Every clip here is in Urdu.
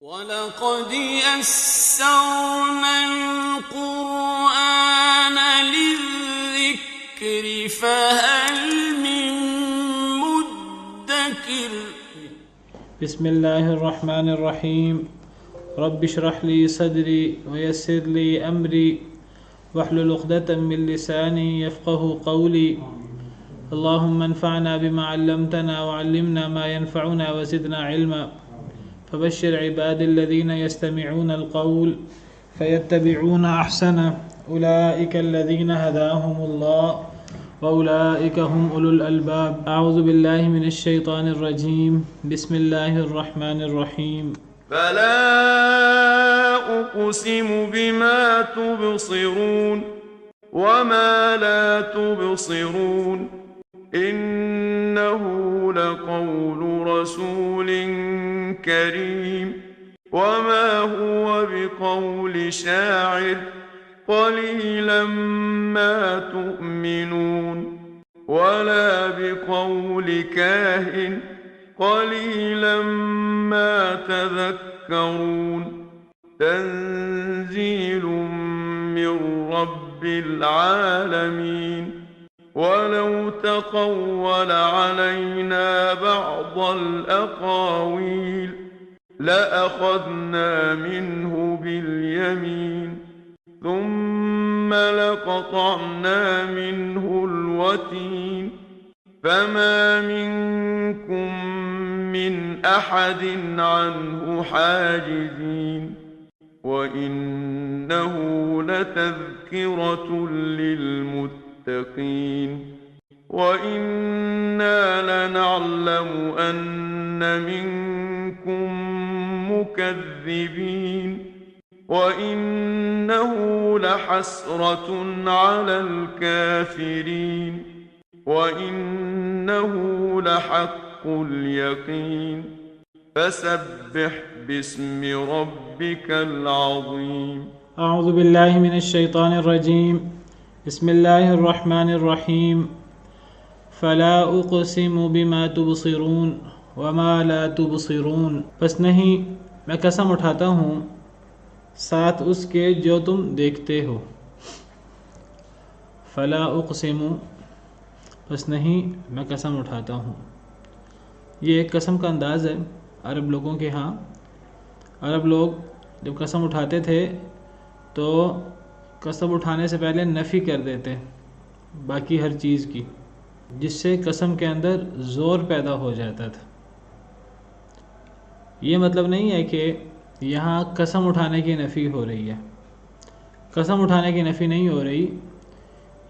وَلَقَدْ يَسَّرْنَا الْقُرْآنَ لِلذِّكْرِ فَهَلْ مِن مُّدَّكِرٍ بسم اللہ الرحمن الرحیم رب اشرح لی صدری ویسر لی امری واحلل عقدۃ من لسانی یفقهوا قولی اللهم انفعنا بما علمتنا وعلمنا ما ينفعنا وزدنا علما فبشر عباد الذين يستمعون القول فيتبعون احسنه اولئك الذين هداهم الله وأولئك هم أولو الألباب. أعوذ بالله من الشيطان الرجيم. بسم الله الرحمن الرحيم. فلا أقسم بما تبصرون وما لا تبصرون إنه لقول رسول كريم وما هو بقول شاعر قليلا ما تؤمنون ولا بقول كاهن قليلا ما تذكرون تنزيل من رب العالمين ولو تقول علينا بعض الأقاويل لأخذنا منه باليمين ثم لقطعنا منه الوتين فما منكم من أحد عنه حاجزين وإنه لتذكرة للمتقين وإنا لنعلم أن منكم مكذبين وَإِنَّهُ لَحَسْرَةٌ عَلَى الْكَافِرِينَ وَإِنَّهُ لَحَقُّ الْيَقِينِ فَسَبِّحْ بِاسْمِ رَبِّكَ الْعَظِيمِ. أعوذ بالله من الشيطان الرجيم. بسم الله الرحمن الرحيم. فلا أقسم بما تبصرون وما لا تبصرون. بس نہیں میں قسم اٹھاتا ہوں ساتھ اس کے جو تم دیکھتے ہو. فلا اقسم بس نہیں میں قسم اٹھاتا ہوں. یہ ایک قسم کا انداز ہے عرب لوگوں کے ہاں. عرب لوگ جب قسم اٹھاتے تھے تو قسم اٹھانے سے پہلے نفی کر دیتے باقی ہر چیز کی، جس سے قسم کے اندر زور پیدا ہو جاتا تھا. یہ مطلب نہیں ہے کہ یہاں قسم اٹھانے کی نفی ہو رہی ہے. قسم اٹھانے کی نفی نہیں ہو رہی.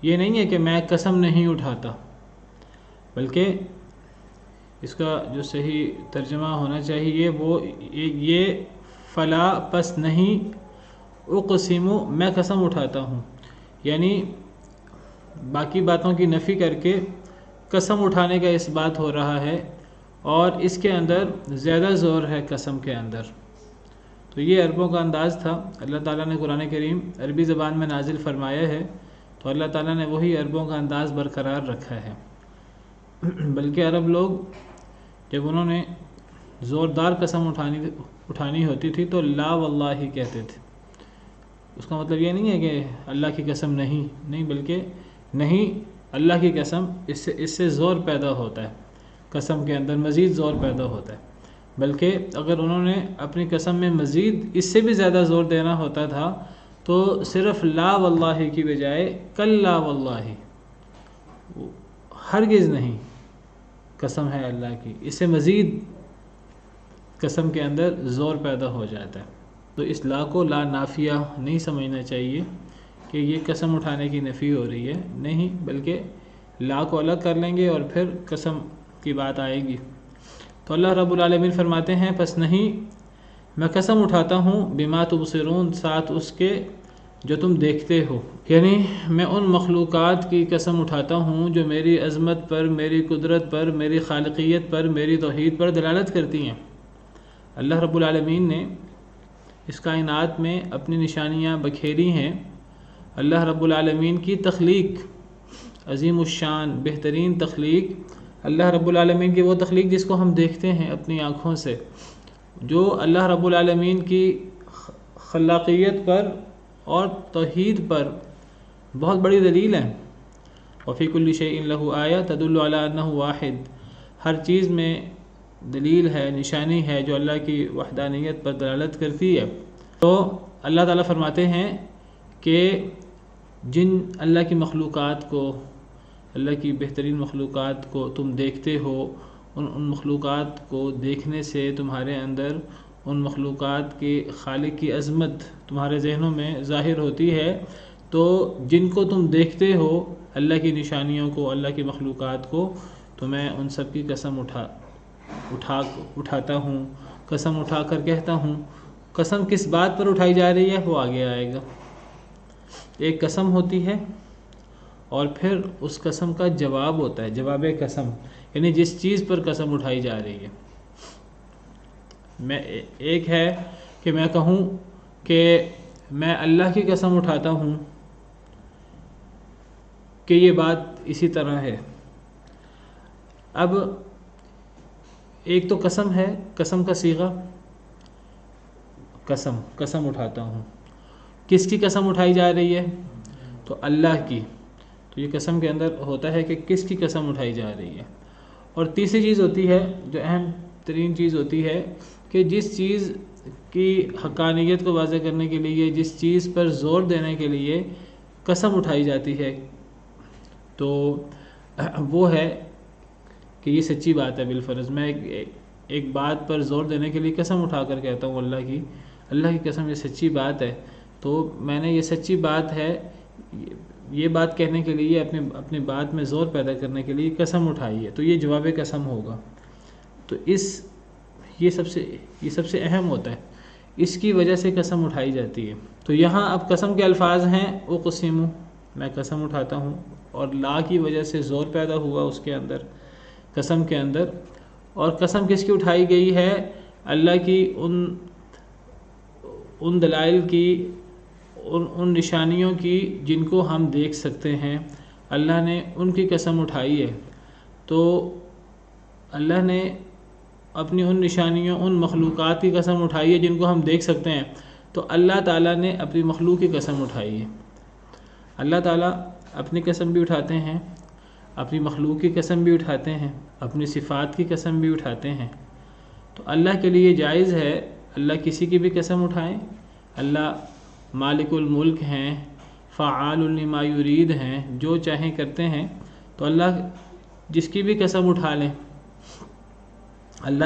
یہ نہیں ہے کہ میں قسم نہیں اٹھاتا، بلکہ اس کا جو صحیح ترجمہ ہونا چاہیے وہ یہ فلا پس نہیں اقسم میں قسم اٹھاتا ہوں، یعنی باقی باتوں کی نفی کر کے قسم اٹھانے کا اس بات ہو رہا ہے، اور اس کے اندر زیادہ زور ہے قسم کے اندر. تو یہ عربوں کا انداز تھا. اللہ تعالیٰ نے قرآن کریم عربی زبان میں نازل فرمایا ہے، تو اللہ تعالیٰ نے وہی عربوں کا انداز برقرار رکھا ہے. بلکہ عرب لوگ جب انہوں نے زوردار قسم اٹھانی ہوتی تھی تو لا واللہ کہتے تھے. اس کا مطلب یہ نہیں ہے کہ اللہ کی قسم نہیں بلکہ نہیں اللہ کی قسم. اس سے زور پیدا ہوتا ہے، قسم کے اندر مزید زور پیدا ہوتا ہے. بلکہ اگر انہوں نے اپنی قسم میں مزید اس سے بھی زیادہ زور دینا ہوتا تھا تو صرف لا واللہ کی بجائے کلا واللہ، ہرگز نہیں قسم ہے اللہ کی، اس سے مزید قسم کے اندر زور پیدا ہو جاتا ہے. تو اس لا کو لا نافیہ نہیں سمجھنا چاہیے کہ یہ قسم اٹھانے کی نفی ہو رہی ہے، نہیں، بلکہ لا کو الگ کر لیں گے اور پھر قسم کی بات آئے گی. تو اللہ رب العالمین فرماتے ہیں پس نہیں میں قسم اٹھاتا ہوں بما تبصرون ساتھ اس کے جو تم دیکھتے ہو، یعنی میں ان مخلوقات کی قسم اٹھاتا ہوں جو میری عظمت پر، میری قدرت پر، میری خالقیت پر، میری توحید پر دلالت کرتی ہیں. اللہ رب العالمین نے اس کائنات میں اپنی نشانیاں بکھیری ہیں. اللہ رب العالمین کی تخلیق عظیم الشان بہترین تخلیق اللہ رب العالمین کی وہ تخلیق جس کو ہم دیکھتے ہیں اپنی آنکھوں سے، جو اللہ رب العالمین کی خلاقیت پر اور توحید پر بہت بڑی دلیل ہے۔ وفی کل شیء لہ آیہ تدل علی انہ واحد، ہر چیز میں دلیل ہے، نشانی ہے جو اللہ کی وحدانیت پر دلالت کرتی ہے۔ تو اللہ تعالیٰ فرماتے ہیں کہ جن اللہ کی مخلوقات کو، اللہ کی بہترین مخلوقات کو تم دیکھتے ہو، ان مخلوقات کو دیکھنے سے تمہارے اندر ان مخلوقات کے خالق کی عظمت تمہارے ذہنوں میں ظاہر ہوتی ہے۔ تو جن کو تم دیکھتے ہو، اللہ کی نشانیوں کو، اللہ کی مخلوقات کو، تو میں ان سب کی قسم اٹھاتا ہوں، قسم اٹھا کر کہتا ہوں۔ قسم کس بات پر اٹھائی جا رہی ہے وہ آگے آئے گا۔ ایک قسم ہوتی ہے اور پھر اس قسم کا جواب ہوتا ہے، جواب قسم، یعنی جس چیز پر قسم اٹھائی جا رہی ہے۔ ایک ہے کہ میں کہوں کہ میں اللہ کی قسم اٹھاتا ہوں کہ یہ بات اسی طرح ہے۔ اب ایک تو قسم ہے، قسم کا صیغہ، قسم اٹھاتا ہوں۔ کس کی قسم اٹھائی جا رہی ہے؟ تو اللہ کی۔ تو یہ قسم کے اندر ہوتا ہے کہ کس کی قسم اٹھائی جا رہی ہے۔ اور تیسری چیز ہوتی ہے جو اہم ترین چیز ہوتی ہے کہ جس چیز کی حقانیت کو واضح کرنے کے لیے، جس چیز پر زور دینے کے لیے قسم اٹھائی جاتی ہے، تو وہ ہے کہ یہ سچی بات ہے بالفرض۔ میں ایک بات پر زور دینے کے لیے قسم اٹھا کر کہتا ہوں اللہ کی قسم یہ سچی بات ہے، تو میں نے یہ سچی بات ہے، یہ بات کہنے کے لیے اپنی بات میں زور پیدا کرنے کے لیے قسم اٹھائی ہے، تو یہ جواب قسم ہوگا۔ تو یہ سب سے اہم ہوتا ہے، اس کی وجہ سے قسم اٹھائی جاتی ہے۔ تو یہاں اب قسم کے الفاظ ہیں اقسم، میں قسم اٹھاتا ہوں، اور لا کی وجہ سے زور پیدا ہوا اس کے اندر، قسم کے اندر۔ اور قسم کس کی اٹھائی گئی ہے؟ اللہ کی ان دلائل کی، ان نشانیوں کی جن کو ہم دیکھ سکتے ہیں، اللہ نے ان کی قسم اٹھائی ہے۔ تو اللہ نے اپنی ان نشانیوں، ان مخلوقات کی قسم اٹھائی ہے جن کو ہم دیکھ سکتے ہیں، تو اللہ تعالیٰ نے اپنی مخلوق کی قسم اٹھائی ہے۔ اللہ تعالیٰ اپنی قسم بھی اٹھاتے ہیں، اپنی مخلوق کی قسم بھی اٹھاتے ہیں، اپنی صفات کی قسم بھی اٹھاتے ہیں۔ تو اللہ کے لیے جائز ہے اللہ کسی کی بھی قسم اٹھائیں۔ اللہ مالک الملک ہیں، فعال لما یرید ہیں، جو چاہیں کرتے ہیں، تو اللہ جس کی بھی قسم اٹھا لیں۔ اللہ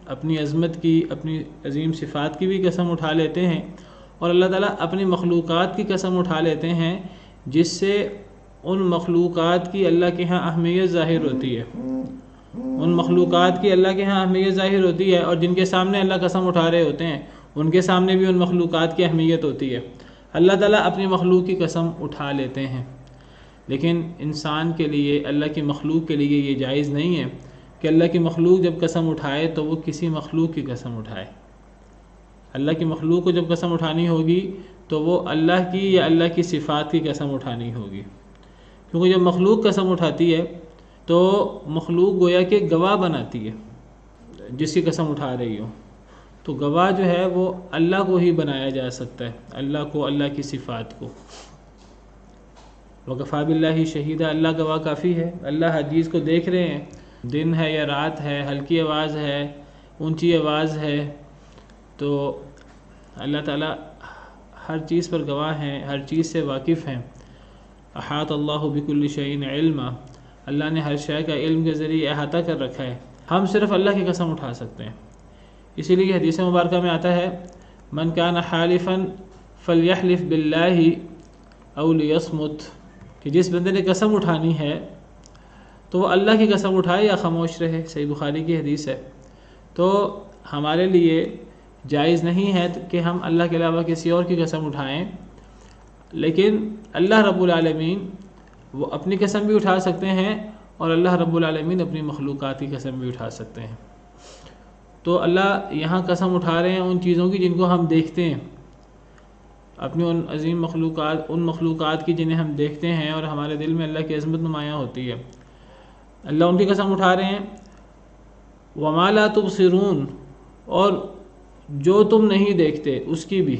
اپنی عظمت کی، اپنی عظیم صفات کی بھی قسم اٹھا لیتے ہیں، اور اللہ تعالیٰ اپنی مخلوقات کی قسم اٹھا لیتے ہیں، جس سے ان مخلوقات کی اللہ کے ہاں اہمیت ظاہر ہوتی ہے۔ ان مخلوقات کی اللہ کے ہاں اہمیت ظاہر ہوتی ہے، اور جن کے سامنے اللہ قسم اٹھا رہے ہوتے ہیں ان کے سامنے بھی ان مخلوقات کی اہمیت ہوتی ہے۔ اللہ تعالیٰ اپنی مخلوق کی قسم اٹھا لیتے ہیں، لیکن انسان کے لیے، اللہ کی مخلوق کے لیے یہ جائز نہیں ہے کہ اللہ کی مخلوق جب قسم اٹھائے تو وہ کسی مخلوق کی قسم اٹھائے۔ اللہ کی مخلوق کو جب قسم اٹھانی ہوگی تو وہ اللہ کی یا اللہ کی صفات کی قسم اٹھانی ہوگی، کیونکہ جب مخلوق قسم اٹھاتی ہے تو مخلوق گویا کہ گواہ بناتی ہے جس کی قسم اٹھا رہی ہو، تو گواہ جو ہے وہ اللہ کو ہی بنایا جا سکتا ہے، اللہ کو، اللہ کی صفات کو۔ وَكَفَى بِاللَّهِ شَهِيدًا، اللہ گواہ کافی ہے۔ اللہ ہر چیز کو دیکھ رہے ہیں، دن ہے یا رات ہے، ہلکی آواز ہے، اونچی آواز ہے، تو اللہ تعالیٰ ہر چیز پر گواہ ہیں، ہر چیز سے واقف ہیں۔ احاط اللہ بکل شیء علما، اللہ نے ہر شے کا علم کے ذریعے احاطہ کر رکھا ہے۔ ہم صرف اللہ کی قسم اٹھا سکتے ہیں، اسی لیے حدیث مبارکہ میں آتا ہے من کان حالفا فلیحلف باللہ او لیصمت، کہ جس بندے نے قسم اٹھانی ہے تو وہ اللہ کی قسم اٹھائے یا خاموش رہے۔ صحیح بخاری کی حدیث ہے۔ تو ہمارے لیے جائز نہیں ہے کہ ہم اللہ کے علاوہ کسی اور کی قسم اٹھائیں، لیکن اللہ رب العالمین وہ اپنی قسم بھی اٹھا سکتے ہیں، اور اللہ رب العالمین اپنی مخلوقات کی قسم بھی اٹھا سکتے ہیں۔ تو اللہ یہاں قسم اٹھا رہے ہیں ان چیزوں کی جن کو ہم دیکھتے ہیں، اپنی ان عظیم مخلوقات، ان مخلوقات کی جنہیں ہم دیکھتے ہیں اور ہمارے دل میں اللہ کی عظمت نمایاں ہوتی ہے، اللہ ان کی قسم اٹھا رہے ہیں۔ وَمَا لَا تُبْصِرُونَ، اور جو تم نہیں دیکھتے اس کی بھی،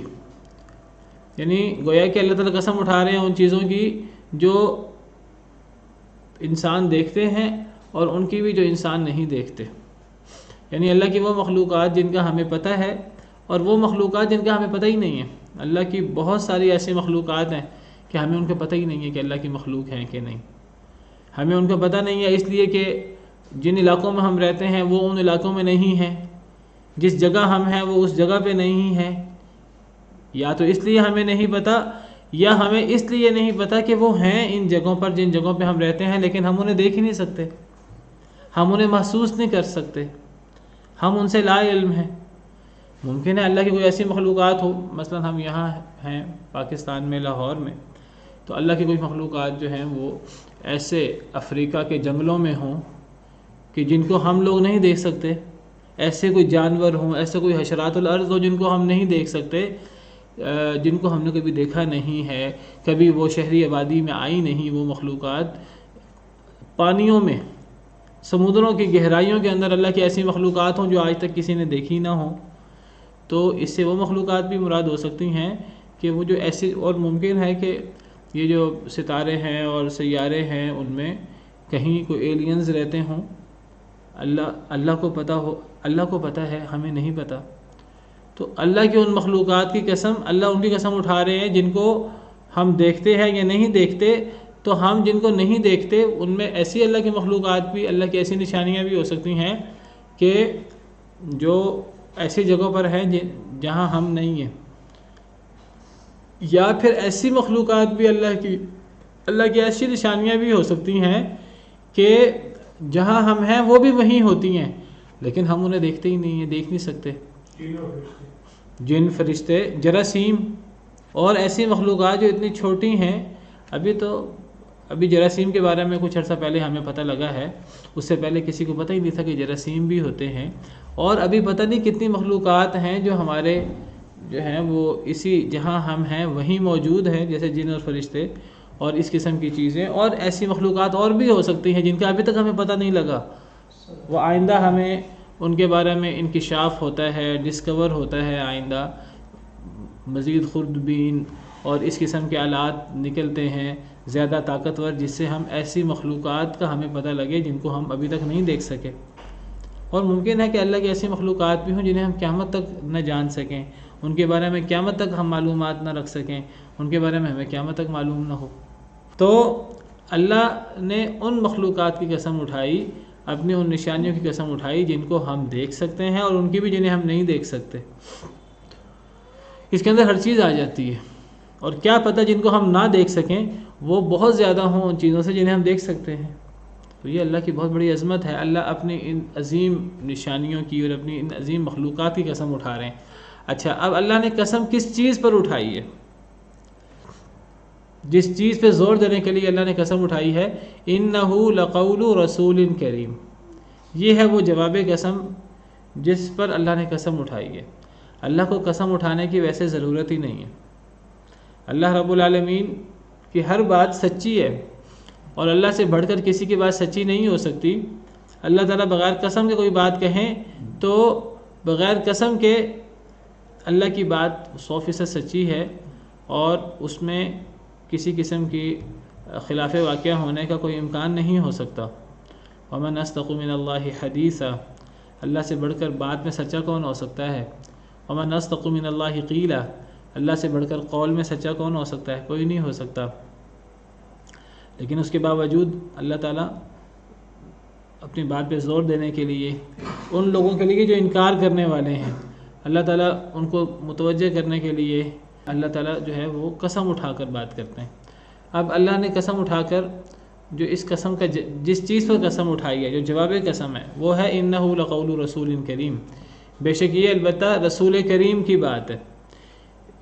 یعنی گویا کہ اللہ تعالیٰ قسم اٹھا رہے ہیں ان چیزوں کی جو انسان دیکھتے ہیں اور ان کی بھی جو انسان نہیں دیکھتے، یعنی اللہ کی وہ مخلوقات جن کا ہمیں پتہ ہے اور وہ مخلوقات جن کا ہمیں پتہ ہی نہیں ہے۔ اللہ کی بہت ساری ایسی مخلوقات ہیں کہ ہمیں ان کا پتہ ہی نہیں ہے کہ اللہ کی مخلوق ہیں کہ نہیں، ہمیں ان کا پتہ نہیں ہے اس لیے کہ جن علاقوں میں ہم رہتے ہیں وہ ان علاقوں میں نہیں ہیں، جس جگہ ہم ہیں وہ اس جگہ پہ نہیں ہیں، یا تو اس لیے ہمیں نہیں پتہ یا ہمیں اس لیے نہیں پتہ کہ وہ ہیں ان جگہوں پر جن جگہوں پہ ہم رہتے ہیں، لیکن ہم انہیں دیکھ ہی نہیں سکتے، ہم انہیں محسوس نہیں کر سکتے، ہم ان سے لا علم ہیں۔ ممکن ہے اللہ کی کوئی ایسی مخلوقات ہو، مثلا ہم یہاں ہیں پاکستان میں لاہور میں، تو اللہ کی کوئی مخلوقات جو ہیں وہ ایسے افریقہ کے جنگلوں میں ہوں کہ جن کو ہم لوگ نہیں دیکھ سکتے، ایسے کوئی جانور ہوں، ایسے کوئی حشرات الارض ہو جن کو ہم نہیں دیکھ سکتے، جن کو ہم نے کبھی دیکھا نہیں ہے، کبھی وہ شہری آبادی میں آئی نہیں، وہ مخلوقات پانیوں میں، سمندروں کی گہرائیوں کے اندر اللہ کی ایسی مخلوقات ہوں جو آج تک کسی نے دیکھی نہ ہوں، تو اس سے وہ مخلوقات بھی مراد ہو سکتی ہیں کہ وہ جو ایسی، اور ممکن ہے کہ یہ جو ستارے ہیں اور سیارے ہیں ان میں کہیں کوئی ایلینز رہتے ہوں، اللہ کو پتہ ہو، اللہ کو پتہ ہے، ہمیں نہیں پتہ۔ تو اللہ کی ان مخلوقات کی قسم، اللہ ان کی قسم اٹھا رہے ہیں جن کو ہم دیکھتے ہیں یا نہیں دیکھتے، تو ہم جن کو نہیں دیکھتے ان میں ایسی اللہ کی مخلوقات بھی، اللہ کی ایسی نشانیاں بھی ہو سکتی ہیں کہ جو ایسی جگہوں پر ہیں جہاں ہم نہیں ہیں، یا پھر ایسی مخلوقات بھی اللہ کی ایسی نشانیاں بھی ہو سکتی ہیں کہ جہاں ہم ہیں وہ بھی وہیں ہوتی ہیں لیکن ہم انہیں دیکھتے ہی نہیں ہیں، دیکھ نہیں سکتے۔ جن، فرشتے، جراثیم اور ایسی مخلوقات جو اتنی چھوٹی ہیں، ابھی جراثیم کے بارے میں کچھ عرصہ پہلے ہمیں پتہ لگا ہے، اس سے پہلے کسی کو پتہ ہی نہیں تھا کہ جراثیم بھی ہوتے ہیں، اور ابھی پتہ نہیں کتنی مخلوقات ہیں جو ہمارے جو ہیں وہ اسی جہاں ہم ہیں وہیں موجود ہیں، جیسے جن اور فرشتے اور اس قسم کی چیزیں، اور ایسی مخلوقات اور بھی ہو سکتی ہیں جن کا ابھی تک ہمیں پتہ نہیں لگا، وہ آئندہ ہمیں ان کے بارے میں انکشاف ہوتا ہے، ڈسکور ہوتا ہے، آئندہ مزید خوردبین اور اس قسم کے آلات نکلتے ہیں زیادہ طاقتور، جس سے ہم ایسی مخلوقات کا ہمیں پتہ لگے جن کو ہم ابھی تک نہیں دیکھ سکے۔ اور ممکن ہے کہ اللہ کی ایسی مخلوقات بھی ہوں جنہیں ہم قیامت تک نہ جان سکیں، ان کے بارے میں قیامت تک ہم معلومات نہ رکھ سکیں، ان کے بارے میں ہمیں قیامت تک معلوم نہ ہو۔ تو اللہ نے ان مخلوقات کی قسم اٹھائی، اپنی ان نشانیوں کی قسم اٹھائی جن کو ہم دیکھ سکتے ہیں اور ان کی بھی جنہیں ہم نہیں دیکھ سکتے۔ اس کے اندر ہر چیز آ جاتی ہے، اور کیا پتہ جن کو ہم نہ دیکھ سکیں وہ بہت زیادہ ہوں ان چیزوں سے جنہیں ہم دیکھ سکتے ہیں۔ تو یہ اللہ کی بہت بڑی عظمت ہے، اللہ اپنی ان عظیم نشانیوں کی اور اپنی ان عظیم مخلوقات کی قسم اٹھا رہے ہیں۔ اچھا، اب اللہ نے قسم کس چیز پر اٹھائی ہے؟ جس چیز پہ زور دینے کے لیے اللہ نے قسم اٹھائی ہے، اِنَّهُ لَقَوْلُ رَسُولٍ كَرِيمٍ، یہ ہے وہ جواب قسم جس پر اللہ نے قسم اٹھائی ہے۔ اللہ کو قسم اٹھانے کی ویسے ضرورت ہی نہیں ہے، اللہ رب العالمین کی ہر بات سچی ہے، اور اللہ سے بڑھ کر کسی کی بات سچی نہیں ہو سکتی۔ اللہ تعالیٰ بغیر قسم کے کوئی بات کہیں تو بغیر قسم کے اللہ کی بات 100% سچی ہے، اور اس میں کسی قسم کی خلاف واقعہ ہونے کا کوئی امکان نہیں ہو سکتا۔ وَمَنْ أَصْدَقُ مِنَ اللَّهِ حَدِيثًا، اللہ سے بڑھ کر بات میں سچا کون ہو سکتا ہے؟ وَمَنْ أَصْدَقُ مِنَ اللَّهِ قِيلًا، اللہ سے بڑھ کر قول میں سچا کون ہو سکتا ہے؟ کوئی نہیں ہو سکتا۔ لیکن اس کے باوجود اللہ تعالیٰ اپنی بات پہ زور دینے کے لیے ان لوگوں کے لیے جو انکار کرنے والے ہیں، اللہ تعالیٰ ان کو متوجہ کرنے کے لیے اللہ تعالیٰ جو ہے وہ قسم اٹھا کر بات کرتے ہیں۔ اب اللہ نے قسم اٹھا کر جو اس قسم کا جس چیز پر قسم اٹھائی ہے، جو جواب قسم ہے، وہ ہے اِنَّهُ لَقَوْلُ رَسُولٍ كَرِيمٍ، بے شک یہ البتہ رسول کریم کی بات ہے۔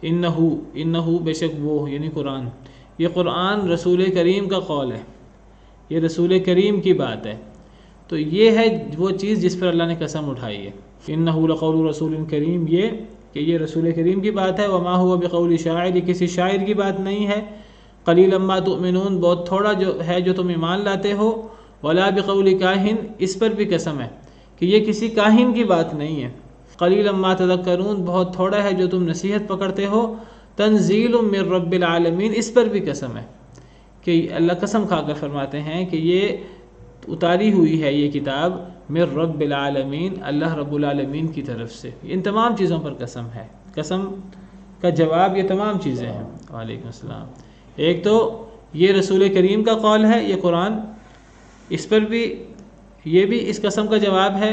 انہو بے شک وہ، یعنی قرآن، یہ قرآن رسول کریم کا قول ہے، یہ رسول کریم کی بات ہے۔ تو یہ ہے وہ چیز جس پر اللہ نے قسم اٹھائی ہے، انہو لقول رسول کریم، یہ کہ یہ رسول کریم کی بات ہے۔ وما هو بقول شاعر، یہ کسی شاعر کی بات نہیں ہے۔ قلیلا ما تؤمنون، بہت تھوڑا جو ہے جو تم ایمان لاتے ہو۔ ولا بقول کاہن، اس پر بھی قسم ہے کہ یہ کسی کاہن کی بات نہیں ہے۔ قلیلا ما تذکرون، بہت تھوڑا ہے جو تم نصیحت پکڑتے ہو، تنزیل من رب العالمین، اس پر بھی قسم ہے کہ اللہ قسم کھا کر فرماتے ہیں کہ یہ اتاری ہوئی ہے یہ کتاب من رب العالمین، اللہ رب العالمین کی طرف سے۔ ان تمام چیزوں پر قسم ہے، قسم کا جواب یہ تمام چیزیں ہیں۔ وعلیکم السلام۔ ایک تو یہ رسول کریم کا قول ہے یہ قرآن، اس پر بھی یہ بھی اس قسم کا جواب ہے،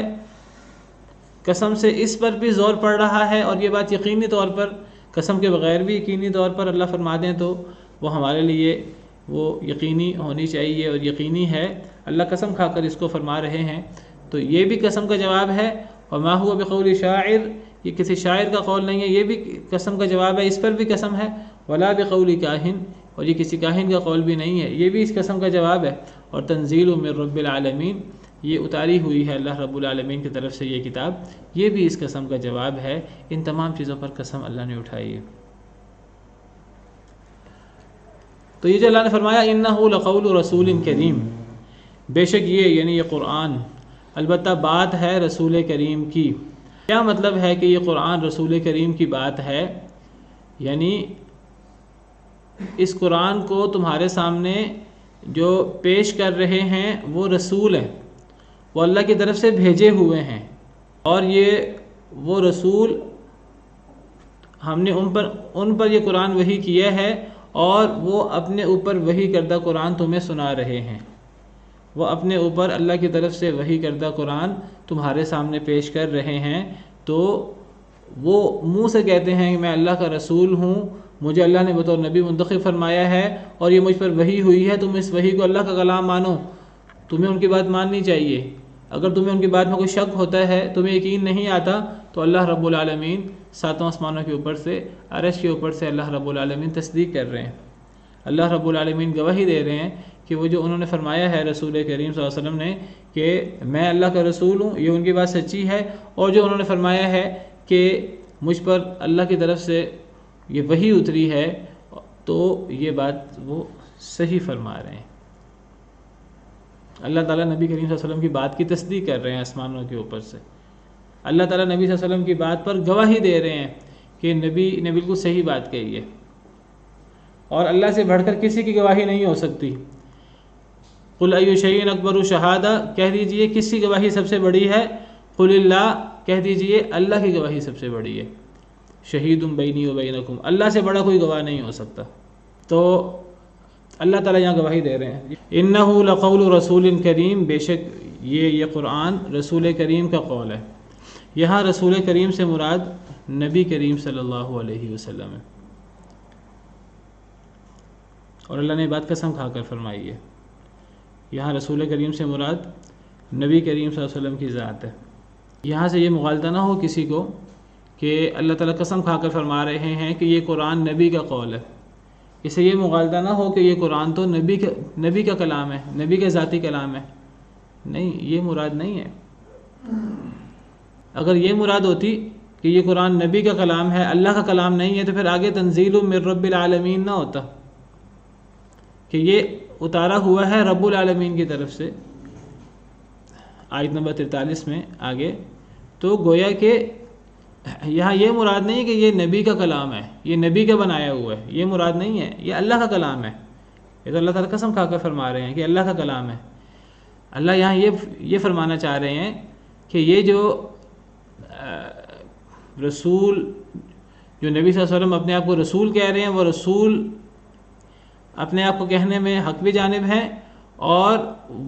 قسم سے اس پر بھی زور پڑ رہا ہے، اور یہ بات یقینی طور پر، قسم کے بغیر بھی یقینی طور پر اللہ فرما دیں تو وہ ہمارے لیے وہ یقینی ہونی چاہیے اور یقینی ہے، اللہ قسم کھا کر اس کو فرما رہے ہیں، تو یہ بھی قسم کا جواب ہے۔ وما هو بقول شاعر، یہ کسی شاعر کا قول نہیں ہے، یہ بھی قسم کا جواب ہے، اس پر بھی قسم ہے۔ ولا بقول کاہن، اور یہ کسی کاہن کا قول بھی نہیں ہے، یہ بھی اس قسم کا جواب ہے۔ اور تنزیل من رب العالمین، یہ اتاری ہوئی ہے اللہ رب العالمین کی طرف سے یہ کتاب، یہ بھی اس قسم کا جواب ہے۔ ان تمام چیزوں پر قسم اللہ نے اٹھائی ہے۔ تو یہ جو اللہ نے فرمایا انہ لقول رسول کریم، بے شک یہ یعنی یہ قرآن البتہ بات ہے رسول کریم کی۔ کیا مطلب ہے کہ یہ قرآن رسول کریم کی بات ہے؟ یعنی اس قرآن کو تمہارے سامنے جو پیش کر رہے ہیں وہ رسول ہیں، وہ اللہ کی طرف سے بھیجے ہوئے ہیں، اور یہ وہ رسول ہم نے ان پر یہ قرآن وحی کیا ہے، اور وہ اپنے اوپر وحی کردہ قرآن تمہیں سنا رہے ہیں، وہ اپنے اوپر اللہ کی طرف سے وحی کردہ قرآن تمہارے سامنے پیش کر رہے ہیں۔ تو وہ منہ سے کہتے ہیں کہ میں اللہ کا رسول ہوں، مجھے اللہ نے بطور نبی منتخب فرمایا ہے، اور یہ مجھ پر وحی ہوئی ہے، تم اس وحی کو اللہ کا کلام مانو، تمہیں ان کی بات ماننی چاہیے۔ اگر تمہیں ان کی بات میں کوئی شک ہوتا ہے، تمہیں یقین نہیں آتا، تو اللہ رب العالمین ساتوں آسمانوں کے اوپر سے، عرش کے اوپر سے اللہ رب العالمین تصدیق کر رہے ہیں، اللہ رب العالمین گواہی دے رہے ہیں کہ وہ جو انہوں نے فرمایا ہے رسول کریم صلی اللہ علیہ وسلم نے کہ میں اللہ کا رسول ہوں، یہ ان کی بات سچی ہے، اور جو انہوں نے فرمایا ہے کہ مجھ پر اللہ کی طرف سے یہ وحی اتری ہے، تو یہ بات وہ صحیح فرما رہے ہیں۔ اللہ تعالیٰ نبی کریم صلی اللہ علیہ وسلم کی بات کی تصدیق کر رہے ہیں آسمانوں کے اوپر سے، اللہ تعالیٰ نبی صلی اللہ علیہ وسلم کی بات پر گواہی دے رہے ہیں کہ نبی نے بالکل صحیح بات کہی ہے، اور اللہ سے بڑھ کر کسی کی گواہی نہیں ہو سکتی۔ قل ای شیء اکبر شہادہ، کہہ دیجئے کس کی گواہی سب سے بڑی ہے؟ قل اللہ، کہہ دیجئے اللہ کی گواہی سب سے بڑی ہے۔ شہید بینی و بینکم، اللہ سے بڑا کوئی گواہ نہیں ہو سکتا۔ تو اللہ تعالیٰ یہاں گواہی دے رہے ہیں انہ لقول رسول کریم، بے شک یہ قرآن رسول کریم کا قول ہے۔ یہاں رسول کریم سے مراد نبی کریم صلی اللہ علیہ وسلم ہے، اور اللہ نے بات قسم کھا کر فرمائی ہے، یہاں رسول کریم سے مراد نبی کریم صلی اللہ علیہ وسلم کی ذات ہے۔ یہاں سے یہ مغالطہ نہ ہو کسی کو کہ اللہ تعالیٰ قسم کھا کر فرما رہے ہیں کہ یہ قرآن نبی کا قول ہے، اس سے یہ مغالطہ نہ ہو کہ یہ قرآن تو نبی کا کلام ہے، نبی کا ذاتی کلام ہے، نہیں، یہ مراد نہیں ہے۔ اگر یہ مراد ہوتی کہ یہ قرآن نبی کا کلام ہے، اللہ کا کلام نہیں ہے، تو پھر آگے تنزیل من رب العالمین نہ ہوتا کہ یہ اتارا ہوا ہے رب العالمین کی طرف سے، آیت نمبر 43 میں آگے۔ تو گویا کہ یہاں یہ مراد نہیں کہ یہ نبی کا کلام ہے، یہ نبی کا بنایا ہوا ہے، یہ مراد نہیں ہے، یہ اللہ کا کلام ہے۔ یہ تو اللہ تعالیٰ قسم کھا کر فرما رہے ہیں کہ اللہ کا کلام ہے۔ اللہ یہاں یہ فرمانا چاہ رہے ہیں کہ یہ جو رسول، جو نبی صلی اللہ علیہ وسلم اپنے آپ کو رسول کہہ رہے ہیں، وہ رسول اپنے آپ کو کہنے میں حق بھی جانب ہیں، اور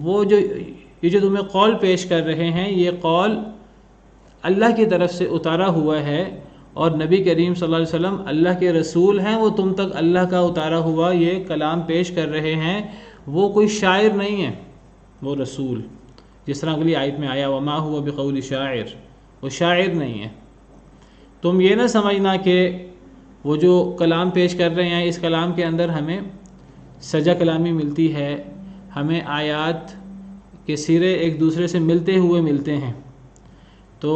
وہ یہ جو تمہیں قول پیش کر رہے ہیں، یہ قول اللہ کی طرف سے اتارا ہوا ہے، اور نبی کریم صلی اللہ علیہ وسلم اللہ کے رسول ہیں، وہ تم تک اللہ کا اتارا ہوا یہ کلام پیش کر رہے ہیں، وہ کوئی شاعر نہیں ہے، وہ رسول، جس طرح اگلی آیت میں آیا وما هو بقول شاعر، وہ شاعر نہیں ہے۔ تم یہ نہ سمجھنا کہ وہ جو کلام پیش کر رہے ہیں، اس کلام کے اندر ہمیں سجا کلامی ملتی ہے، ہمیں آیات کے سرے ایک دوسرے سے ملتے ہوئے ملتے ہیں۔ تو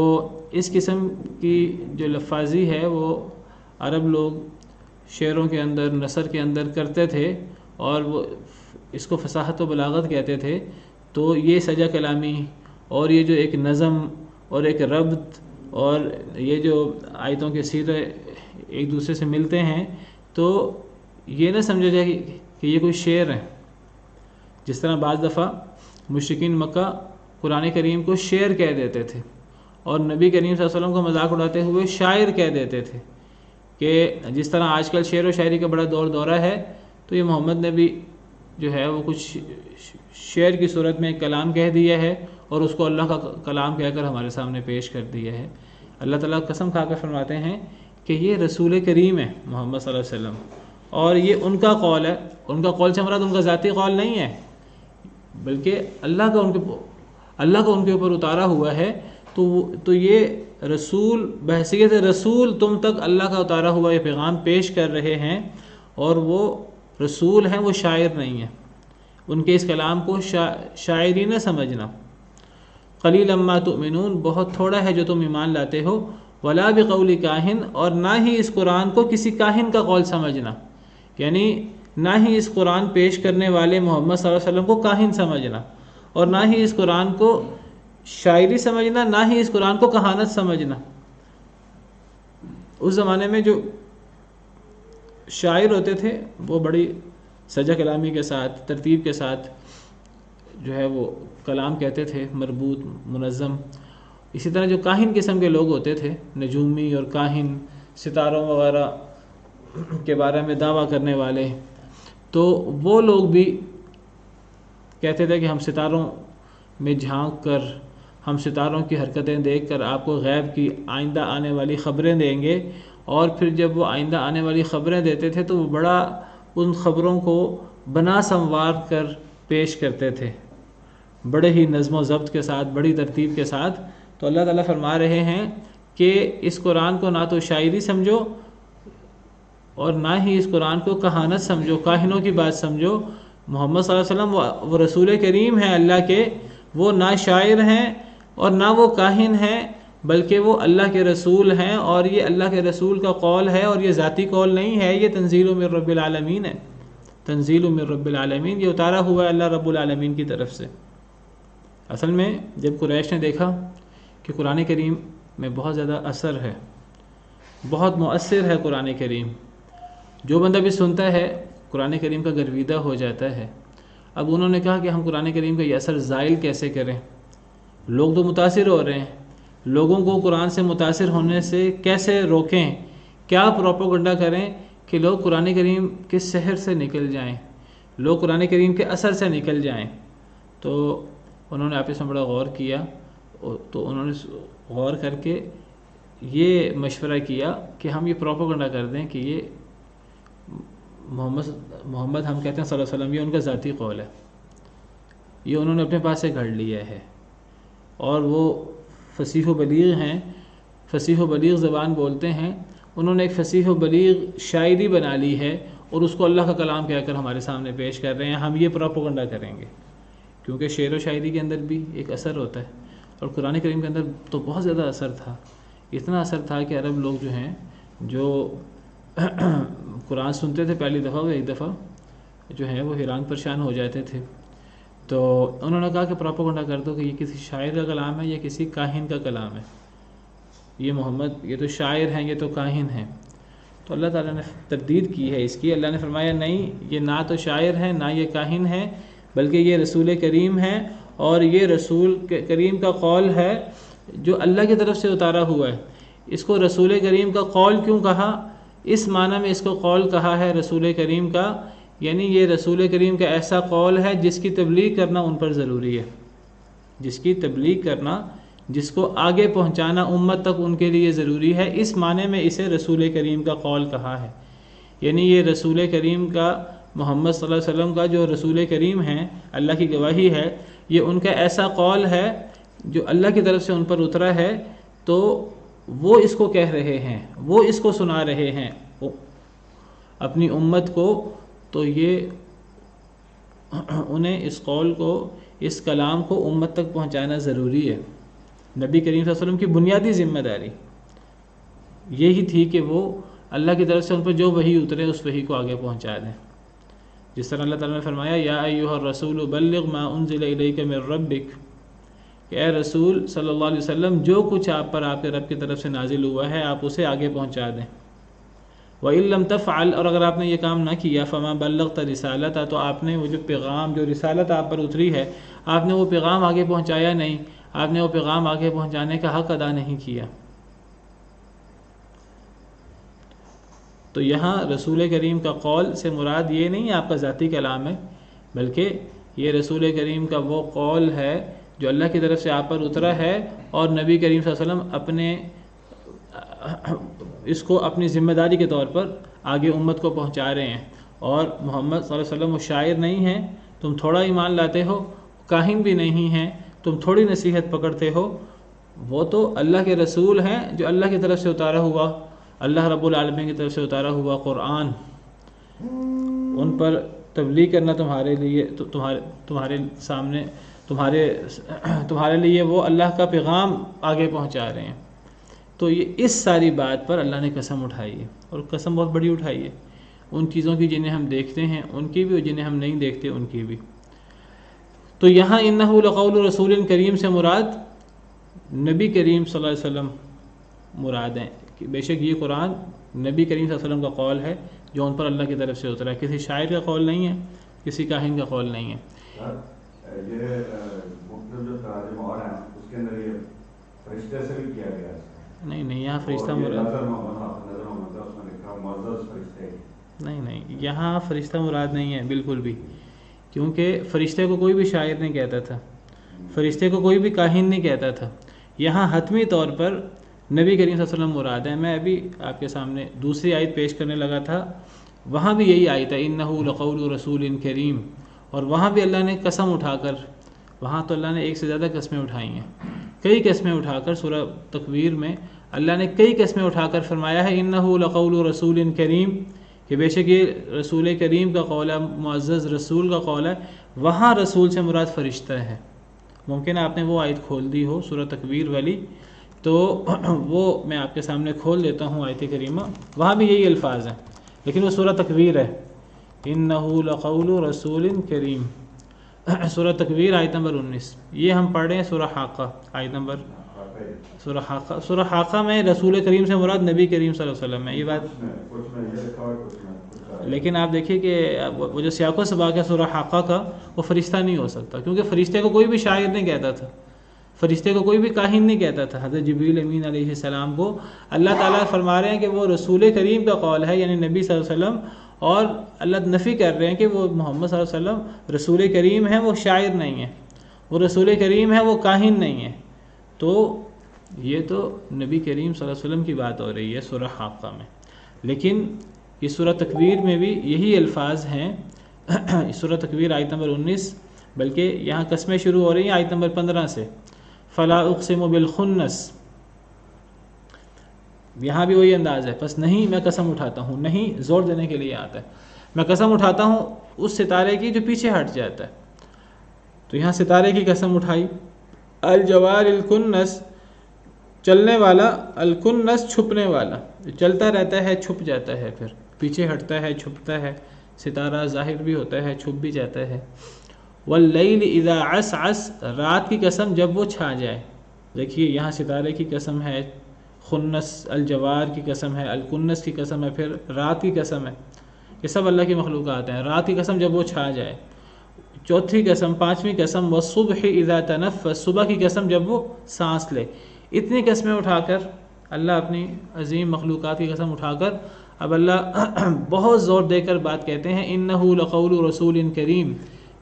اس قسم کی جو لفاظی ہے وہ عرب لوگ شعروں کے اندر، نثر کے اندر کرتے تھے، اور وہ اس کو فصاحت و بلاغت کہتے تھے۔ تو یہ سجا کلامی اور یہ جو ایک نظم اور ایک ربط اور یہ جو آیتوں کے سیرے ایک دوسرے سے ملتے ہیں تو یہ نہ سمجھا جائے کہ یہ کوئی شعر ہے. جس طرح بعض دفعہ مشرکین مکہ قرآن کریم کو شعر کہہ دیتے تھے اور نبی کریم صلی اللہ علیہ وسلم کو مذاق اڑاتے ہوئے شاعر کہہ دیتے تھے، کہ جس طرح آج کل شعر و شاعری کا بڑا دورہ ہے، تو یہ محمد نے بھی جو ہے وہ کچھ شعر کی صورت میں ایک کلام کہہ دیا ہے اور اس کو اللہ کا کلام کہہ کر ہمارے سامنے پیش کر دیا ہے. اللہ تعالیٰ قسم کھا کر فرماتے ہیں کہ یہ رسول کریم ہے محمد صلی اللہ علیہ وسلم، اور یہ ان کا قول ہے. ان کا قول سے مراد ان کا ذاتی قول نہیں ہے، بلکہ اللہ کا ان کے اوپر اتارا ہوا ہے. تو یہ رسول بحیثیت رسول تم تک اللہ کا اتارا ہوا یہ پیغام پیش کر رہے ہیں، اور وہ رسول ہیں، وہ شاعر نہیں ہیں. ان کے اس کلام کو شاعری نہ سمجھنا. قلیلا ما تؤمنون، بہت تھوڑا ہے جو تم ایمان لاتے ہو. ولا بقول کاہن، اور نہ ہی اس قرآن کو کسی کاہن کا قول سمجھنا، یعنی نہ ہی اس قرآن پیش کرنے والے محمد صلی اللہ علیہ وسلم کو کاہن سمجھنا، اور نہ ہی اس قرآن کو شاعری سمجھنا، نہ ہی اس قرآن کو کہانت سمجھنا. اس زمانے میں جو شاعر ہوتے تھے وہ بڑی سجا کلامی کے ساتھ، ترتیب کے ساتھ جو ہے وہ کلام کہتے تھے، مربوط، منظم. اسی طرح جو کاہن قسم کے لوگ ہوتے تھے، نجومی اور کاہن، ستاروں وغیرہ کے بارے میں دعویٰ کرنے والے، تو وہ لوگ بھی کہتے تھے کہ ہم ستاروں میں جھانک کر، ہم ستاروں کی حرکتیں دیکھ کر آپ کو غیب کی آئندہ آنے والی خبریں دیں گے. اور پھر جب وہ آئندہ آنے والی خبریں دیتے تھے تو وہ بڑا ان خبروں کو بنا سنوار کر پیش کرتے تھے، بڑے ہی نظم و ضبط کے ساتھ، بڑی ترتیب کے ساتھ. تو اللہ تعالیٰ فرما رہے ہیں کہ اس قرآن کو نہ تو شاعری سمجھو اور نہ ہی اس قرآن کو کہانت سمجھو، کاہنوں کی بات سمجھو. محمد صلی اللہ علیہ وسلم وہ رسول کریم ہیں اللہ کے، وہ نہ شاعر ہیں اور نہ وہ کاہن ہیں، بلکہ وہ اللہ کے رسول ہیں. اور یہ اللہ کے رسول کا قول ہے، اور یہ ذاتی قول نہیں ہے، یہ تنزیل من رب العالمین ہے. تنزیل من رب العالمین، یہ اتارا ہوا ہے اللہ رب العالمین کی طرف سے. اصل میں جب قریش نے دیکھا کہ قرآن کریم میں بہت زیادہ اثر ہے، بہت مؤثر ہے قرآن کریم، جو بندہ بھی سنتا ہے قرآن کریم کا گرویدہ ہو جاتا ہے. اب انہوں نے کہا کہ ہم قرآن کریم کا یہ اثر زائل کیسے کریں؟ لوگ تو متاثر ہو رہے ہیں، لوگوں کو قرآن سے متاثر ہونے سے کیسے روکیں؟ کیا پروپیگنڈا کریں کہ لوگ قرآن کریم کے سحر سے نکل جائیں، لوگ قرآن کریم کے اثر سے نکل جائیں؟ تو انہوں نے آپس میں بڑا غور کیا. تو انہوں نے غور کر کے یہ مشورہ کیا کہ ہم یہ پروپیگنڈا کر دیں کہ یہ محمد ہم کہتے ہیں صلی اللہ علیہ وسلم، یہ ان کا ذاتی قول ہے، یہ انہوں نے اپنے پاس سے گھڑ لیا ہے، اور وہ فصیح و بلیغ ہیں، فصیح و بلیغ زبان بولتے ہیں. انہوں نے ایک فصیح و بلیغ شاعری بنا لی ہے اور اس کو اللہ کا کلام کہہ کر ہمارے سامنے پیش کر رہے ہیں. ہم یہ پروپیگنڈا کریں گے، کیونکہ شعر و شاعری کے اندر بھی ایک اثر ہوتا ہے، اور قرآن کریم کے اندر تو بہت زیادہ اثر تھا. اتنا اثر تھا کہ عرب لوگ جو ہیں، جو قرآن سنتے تھے پہلی دفعہ، وہ ایک دفعہ جو ہے وہ حیران پریشان ہو جاتے تھے. تو انہوں نے کہا کہ پروپیگنڈا کر دو کہ یہ کسی شاعر کا کلام ہے یا کسی کاہن کا کلام ہے، یہ محمد یہ تو شاعر ہیں، یہ تو کاہن ہیں. تو اللہ تعالیٰ نے تردید کی ہے اس کی. اللہ نے فرمایا نہیں، یہ نہ تو شاعر ہیں نہ یہ کاہن ہیں، بلکہ یہ رسول کریم ہیں، اور یہ رسول کریم کا قول ہے جو اللہ کی طرف سے اتارا ہوا ہے. اس کو رسول کریم کا قول کیوں کہا؟ اس معنی میں اس کو قول کہا ہے رسول کریم کا، یعنی یہ رسول کریم کا ایسا قول ہے جس کی تبلیغ کرنا ان پر ضروری ہے، جس کی تبلیغ کرنا، جس کو آگے پہنچانا امت تک ان کے لیے ضروری ہے. اس معنی میں اسے رسول کریم کا قول کہا ہے. یعنی یہ رسول کریم کا، محمد صلی اللہ علیہ وسلم کا جو رسول کریم ہیں، اللہ کی گواہی ہے، یہ ان کا ایسا قول ہے جو اللہ کی طرف سے ان پر اترا ہے. تو وہ اس کو کہہ رہے ہیں، وہ اس کو سنا رہے ہیں اپنی امت کو. تو یہ انہیں اس قول کو، اس کلام کو امت تک پہنچانا ضروری ہے. نبی کریم صلی اللہ علیہ وسلم کی بنیادی ذمہ داری یہی تھی کہ وہ اللہ کی طرف سے ان پر جو وحی اترے اس وحی کو آگے پہنچا دیں. جس طرح اللہ تعالیٰ نے فرمایا یا ایھا الرسول بلغ ما انزل الیک من ربک، کہ اے رسول صلی اللہ علیہ وسلم جو کچھ آپ پر آپ کے رب کی طرف سے نازل ہوا ہے آپ اسے آگے پہنچا دیں. وَإِن لَّمْ تَفْعَلْ، اور اگر آپ نے یہ کام نہ کیا، فَمَا بَلَّغْتَ رِسَالَتَهُ، تو آپ نے وہ جو پیغام، جو رسالت آپ پر اتری ہے، آپ نے وہ پیغام آگے پہنچایا نہیں، آپ نے وہ پیغام آگے پہنچانے کا حق ادا نہیں کیا. تو یہاں رسول کریم کا قول سے مراد یہ نہیں آپ کا ذاتی کلام ہے، بلکہ یہ رسول کریم کا وہ قول ہے جو اللہ کی طرف سے آپ پر اترا ہے، اور نبی کریم صلی اللہ علیہ وسلم اپنے اس کو اپنی ذمہ داری کے طور پر آگے امت کو پہنچا رہے ہیں. اور محمد صلی اللہ علیہ وسلم وہ شاعر نہیں ہیں، تم تھوڑا ایمان لاتے ہو، کاہن بھی نہیں ہیں، تم تھوڑی نصیحت پکڑتے ہو، وہ تو اللہ کے رسول ہیں جو اللہ کی طرف سے اتارا ہوا، اللہ رب العالمین کی طرف سے اتارا ہوا قرآن، ان پر تبلیغ کرنا تمہارے لیے، تمہارے سامنے، تمہارے لیے وہ اللہ کا پیغام آگے پہنچا رہے ہیں. تو یہ اس ساری بات پر اللہ نے قسم اٹھائی ہے، اور قسم بہت بڑی اٹھائی ہے، ان چیزوں کی جنہیں ہم دیکھتے ہیں ان کی بھی، اور جنہیں ہم نہیں دیکھتے ان کی بھی. تو یہاں انہ لقول رسول کریم سے مراد نبی کریم صلی اللہ علیہ وسلم مراد ہیں، کہ بے شک یہ قرآن نبی کریم صلی اللہ علیہ وسلم کا قول ہے جو ان پر اللہ کی طرف سے اترا ہے، کسی شاعر کا قول نہیں ہے، کسی کاہن کا قول نہیں ہے. یہ مختلف جو تراجم اور ہیں اس کے اندر یہ فرشتے سے بھی کیا گیا ہے. نہیں یہاں فرشتہ مراد نہیں، یہاں فرشتہ مراد نہیں ہے بالکل بھی، کیونکہ فرشتے کو کوئی بھی شاعر نہیں کہتا تھا، فرشتے کو کوئی بھی کاہن نہیں کہتا تھا. یہاں حتمی طور پر نبی کریم صلی اللہ علیہ وسلم مراد ہے. میں ابھی آپ کے سامنے دوسری آیت پیش کرنے لگا تھا، وہاں بھی یہی آیت ہے انہ لقول رسول کریم، اور وہاں بھی اللہ نے قسم اٹھا کر، وہاں تو اللہ نے ایک سے زیادہ قسمیں اٹھائی ہیں، کئی قسمیں اٹھا کر، سورہ تکویر میں اللہ نے کئی قسمیں اٹھا کر فرمایا ہے انہ لقول رسول کریم، کہ بے شک یہ رسول کریم کا قول ہے، معزز رسول کا قول ہے. وہاں رسول سے مراد فرشتہ ہے. ممکن آپ نے وہ آیت کھول دی ہو سورہ تکویر والی، تو وہ میں آپ کے سامنے کھول دیتا ہوں آیت کریمہ، وہاں بھی یہی الفاظ ہیں، لیکن وہ سورہ تکویر ہے، انہ لقول رسول کریم، سورہ تکویر آیت نمبر 19. یہ ہم پڑھ رہے ہیں سورہ حاقہ آیت نمبر، سورہ حاقہ میں رسول کریم سے مراد نبی کریم صلی اللہ علیہ وسلم ہے، یہ بات. لیکن آپ دیکھیے کہ وہ جو سیاق و سباق ہے سورہ حاقہ کا، وہ فرشتہ نہیں ہو سکتا، کیونکہ فرشتے کو کوئی بھی شاعر نہیں کہتا تھا، فرشتے کو کوئی بھی کاہن نہیں کہتا تھا. حضرت جبریل امین علیہ السلام کو اللہ تعالیٰ فرما رہے ہیں کہ وہ رسول کریم کا قول ہے، یعنی نبی صلی اللہ علیہ وسلم، اور اللہ نفی کر رہے ہیں کہ وہ محمد صلی اللہ علیہ وسلم رسول کریم ہیں، وہ شاعر نہیں ہیں، وہ رسول کریم ہے، وہ کاہن نہیں ہیں. تو یہ تو نبی کریم صلی اللہ علیہ وسلم کی بات ہو رہی ہے سورہ حاقہ میں. لیکن اس سورہ تکویر میں بھی یہی الفاظ ہیں، سورہ تکویر آیت نمبر 19، بلکہ یہاں قسمیں شروع ہو رہی ہیں آیت نمبر 15 سے. فلا اقسم بالخنس، یہاں بھی وہی انداز ہے، بس نہیں میں قسم اٹھاتا ہوں، نہیں زور دینے کے لیے آتا ہے، میں قسم اٹھاتا ہوں اس ستارے کی جو پیچھے ہٹ جاتا ہے. تو یہاں ستارے کی قسم اٹھائی. الجوار الکنس، چلنے والا، الکنس چھپنے والا، چلتا رہتا ہے چھپ جاتا ہے، پھر پیچھے ہٹتا ہے چھپتا ہے، ستارہ ظاہر بھی ہوتا ہے چھپ بھی جاتا ہے. واللیل اذا عسعس، رات کی قسم جب وہ چھا جائے. دیکھیے یہاں ستارے کی قسم ہے، خنس، الجوار کی قسم ہے، الکنس کی قسم ہے، پھر رات کی قسم ہے. یہ سب اللہ کی مخلوقات ہیں. رات کی قسم جب وہ چھا جائے. چوتھی قسم، پانچویں قسم والصبح اذا تنفس، صبح کی قسم جب وہ سانس لے. اتنی قسمیں اٹھا کر اللہ اپنی عظیم مخلوقات کی قسم اٹھا کر اب اللہ بہت زور دے کر بات کہتے ہیں انہ لقول رسول کریم،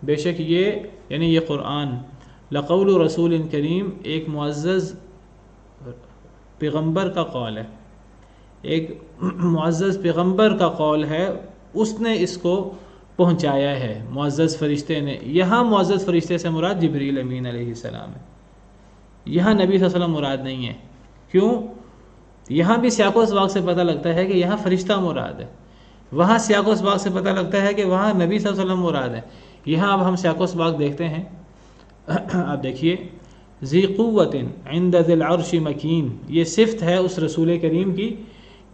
بے شک یہ یعنی یہ قرآن لقول رسول کریم ایک معزز پیغمبر کا قول ہے، ایک معزز پیغمبر کا قول ہے، اس نے اس کو پہنچایا ہے معزز فرشتے نے. یہاں معزز فرشتے سے مراد جبریل امین علیہ السلام ہے، یہاں نبی صلی اللہ علیہ وسلم مراد نہیں ہے. کیوں؟ یہاں بھی سیاق و سباق سے پتہ لگتا ہے کہ یہاں فرشتہ مراد ہے، وہاں سیاق و سباق سے پتہ لگتا ہے کہ وہاں نبی صلی اللہ علیہ وسلم مراد ہے. یہاں اب ہم سیاق و سباق دیکھتے ہیں. آپ دیکھیے ذی قوت عند ذی العرش مکین، یہ صفت ہے اس رسول کریم کی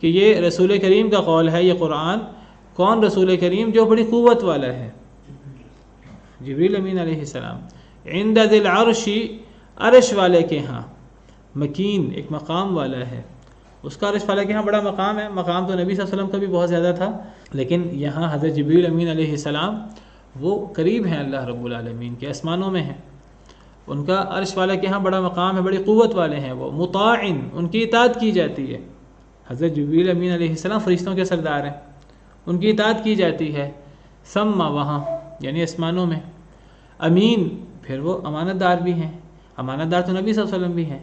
کہ یہ رسول کریم کا قول ہے، یہ قرآن. کون رسول کریم؟ جو بڑی قوت والا ہے، جبریل امین علیہ السلام. عند ذی العرش، عرش والے کے ہاں مکین، ایک مقام والا ہے، اس کا عرش والے کے ہاں بڑا مقام ہے. مقام تو نبی صلی اللہ علیہ وسلم کا بھی بہت زیادہ تھا، لیکن یہاں حضرت جبریل امین علیہ السلام وہ قریب ہیں اللہ رب العالمین کے، آسمانوں میں ہیں. ان کا عرش والے کے ہاں بڑا مقام ہے، بڑی قوت والے ہیں، وہ مطاعن، ان کی اطاعت کی جاتی ہے. حضرت جبریل امین علیہ السلام فرشتوں کے سردار ہیں، ان کی اطاعت کی جاتی ہے. ثم وہاں یعنی آسمانوں میں. امین پھر وہ امانت دار بھی ہیں، امانت دار تو نبی صلی اللہ علیہ وسلم بھی ہیں.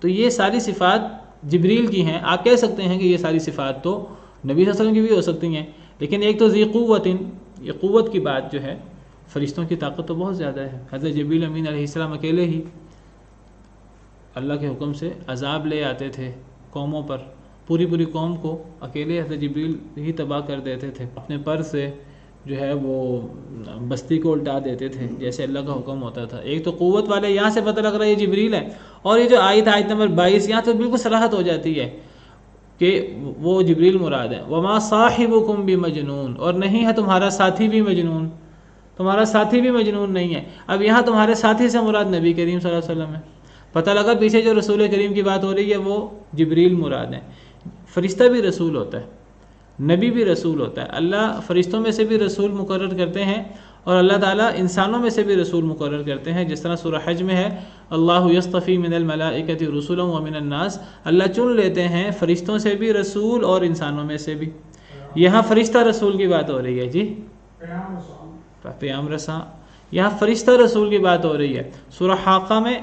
تو یہ ساری صفات جبریل کی ہیں. آپ کہہ سکتے ہیں کہ یہ ساری صفات تو نبی صلی اللہ علیہ وسلم کی بھی ہو سکتی ہیں، لیکن ایک تو ذی قوت، یہ قوت کی بات جو ہے، فرشتوں کی طاقت تو بہت زیادہ ہے. حضرت جبریل امین علیہ السلام اکیلے ہی اللہ کے حکم سے عذاب لے آتے تھے قوموں پر، پوری قوم کو اکیلے حضرت جبریل ہی تباہ کر دیتے تھے. اپنے پر سے جو ہے وہ بستی کو الٹا دیتے تھے جیسے اللہ کا حکم ہوتا تھا. ایک تو قوت والے، یہاں سے پتہ لگ رہا ہے یہ جبریل ہے. اور یہ جو آیت نمبر 22 یہاں تو بالکل صراحت ہو جاتی ہے کہ وہ جبریل مراد ہے. وما صاحبکم بمجنون، اور نہیں ہے تمہارا ساتھی بھی مجنون، تمہارا ساتھی بھی مجنون نہیں ہے. اب یہاں تمہارے ساتھی سے مراد نبی کریم صلی اللہ علیہ وسلم ہے. پتہ لگا پیچھے جو رسول کریم کی بات ہو رہی ہے وہ جبریل مراد ہے. فرشتہ بھی رسول ہوتا ہے، نبی بھی رسول ہوتا ہے. اللہ فرشتوں میں سے بھی رسول مقرر کرتے ہیں، اور اللہ تعالیٰ انسانوں میں سے بھی رسول مقرر کرتے ہیں. جس طرح سورہ حج میں ہے اللہ یصطفی من الملائکۃ رسلا ومن الناس، اللہ چن لیتے ہیں فرشتوں سے بھی رسول اور انسانوں میں سے بھی. یہاں فرشتہ رسول کی بات ہو رہی ہے. جی پیام رساں، یہاں فرشتہ رسول کی بات ہو رہی ہے. سورہ حاقہ میں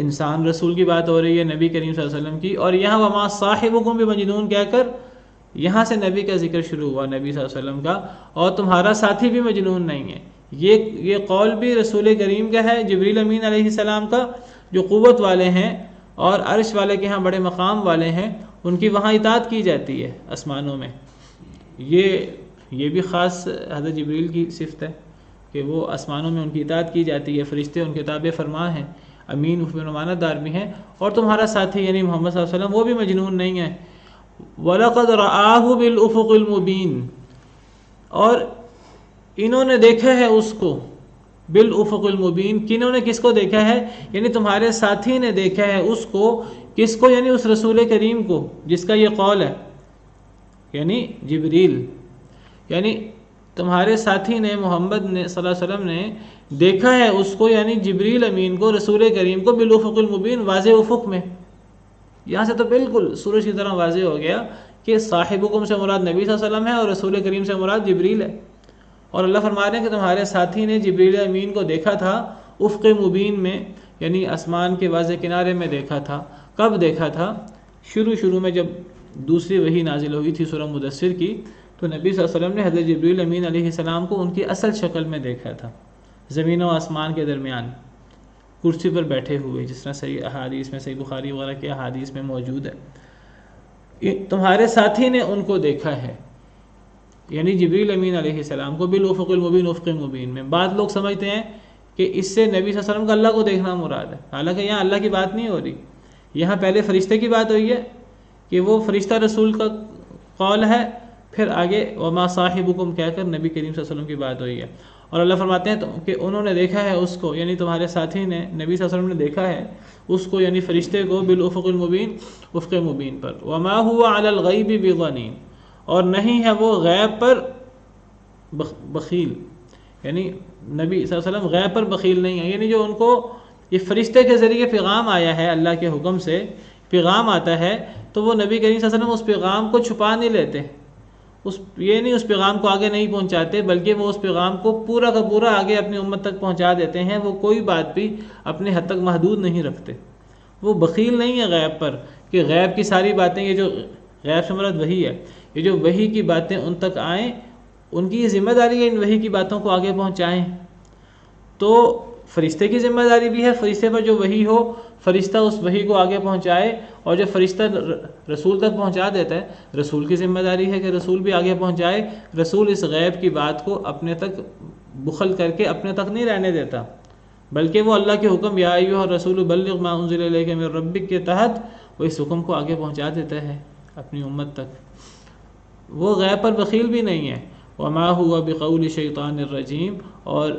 انسان رسول کی بات ہو رہی ہے نبی کریم صلی اللہ علیہ وسلم کی. اور یہاں وما صاحبکم بمجنون کہہ کر یہاں سے نبی کا ذکر شروع ہوا، نبی صلی اللہ علیہ وسلم کا. اور تمہارا ساتھی بھی مجنون نہیں ہے. یہ قول بھی رسول کریم کا ہے، جبریل امین علیہ السلام کا، جو قوت والے ہیں اور عرش والے کے ہاں بڑے مقام والے ہیں، ان کی وہاں اطاعت کی جاتی ہے آسمانوں میں. یہ بھی خاص حضرت جبریل کی صفت ہے کہ وہ آسمانوں میں ان کی اطاعت کی جاتی ہے. فرشتے ان کے تابع فرما ہیں، امین امانت دار بھی ہیں. اور تمہارا ساتھی یعنی محمد صلی اللہ علیہ وسلم وہ بھی مجنون نہیں ہے. وَلَقَدْ رَآهُ بِالْأُفُقِ الْمُبِينِ، اور انہوں نے دیکھا ہے اس کو بالافق المبین. کنہوں نے کس کو دیکھا ہے؟ یعنی تمہارے ساتھی نے دیکھا ہے اس کو. کس کو؟ یعنی اس رسول کریم کو جس کا یہ قول ہے، یعنی جبریل. یعنی تمہارے ساتھی نے محمد نے صلی اللہ علیہ وسلم نے دیکھا ہے اس کو، یعنی جبریل امین کو، رسول کریم کو، بالافق المبین، واضح افق میں. یہاں سے تو بالکل سورج کی طرح واضح ہو گیا کہ صاحبکم سے مراد نبی صلی اللہ علیہ وسلم ہے اور رسول کریم سے مراد جبریل ہے. اور اللہ فرما رہے ہیں کہ تمہارے ساتھی نے جبریل امین کو دیکھا تھا افق مبین میں، یعنی آسمان کے واضح کنارے میں دیکھا تھا. کب دیکھا تھا؟ شروع میں جب دوسری وحی نازل ہوئی تھی سورہ مدثر کی، تو نبی صلی اللہ علیہ وسلم نے حضرت جبریل امین علیہ السلام کو ان کی اصل شکل میں دیکھا تھا، زمین و آسمان کے درمیان کرسی پر بیٹھے ہوئے، جس طرح صحیح احادیث میں، صحیح بخاری وغیرہ کے احادیث میں موجود ہے. تمہارے ساتھی نے ان کو دیکھا ہے، یعنی جبریل امین علیہ السلام کو، بالافق المبین، افق مبین میں. بعض لوگ سمجھتے ہیں کہ اس سے نبی صلی اللہ علیہ وسلم کا اللہ کو دیکھنا مراد ہے، حالانکہ یہاں اللہ کی بات نہیں ہو رہی. یہاں پہلے فرشتے کی بات ہوئی ہے کہ وہ فرشتہ رسول کا قول ہے، پھر آگے وما صاحبکم کہہ کر نبی کریم صلی اللہ علیہ وسلم کی بات ہوئی ہے. اور اللہ فرماتے ہیں کہ انہوں نے دیکھا ہے اس کو، یعنی تمہارے ساتھی نے، نبی صلی اللہ علیہ وسلم نے دیکھا ہے اس کو، یعنی فرشتے کو، بالافق المبین، افق مبین پر. وما هو علی الغیب بضنین، اور نہیں ہے وہ غیب پر بخیل، یعنی نبی صلی اللہ علیہ وسلم غیب پر بخیل نہیں ہے. یعنی جو ان کو یہ فرشتے کے ذریعے پیغام آیا ہے، اللہ کے حکم سے پیغام آتا ہے، تو وہ نبی کریم صلی اللہ علیہ وسلم اس پیغام کو چھپا نہیں لیتے، یہ نہیں اس پیغام کو آگے نہیں پہنچاتے، بلکہ وہ اس پیغام کو پورا کا پورا آگے اپنی امت تک پہنچا دیتے ہیں. وہ کوئی بات بھی اپنے حد تک محدود نہیں رکھتے. وہ بخیل نہیں ہے غیب پر کہ غیب کی ساری باتیں، یہ جو غیب سے مراد وحی ہے، یہ جو وحی کی باتیں ان تک آئیں، ان کی یہ ذمہ داری ہے ان وحی کی باتوں کو آگے پہنچائیں. تو فرشتے کی ذمہ داری بھی ہے، فرشتے پر جو وحی ہو فرشتہ اس وحی کو آگے پہنچائے، اور جو فرشتہ رسول تک پہنچا دیتا ہے، رسول کی ذمہ داری ہے کہ رسول بھی آگے پہنچائے. رسول اس غیب کی بات کو اپنے تک بخل کر کے اپنے تک نہیں رہنے دیتا، بلکہ وہ اللہ کے حکم یا ایھا الرسول بلغ ما انزل الیک من ربک کے تحت وہ اس حکم کو آگے پہنچا دیتا ہے اپنی امت تک. وہ غیب پر بخیل بھی نہیں ہے. وما هو بقول شیطان الرجیم، اور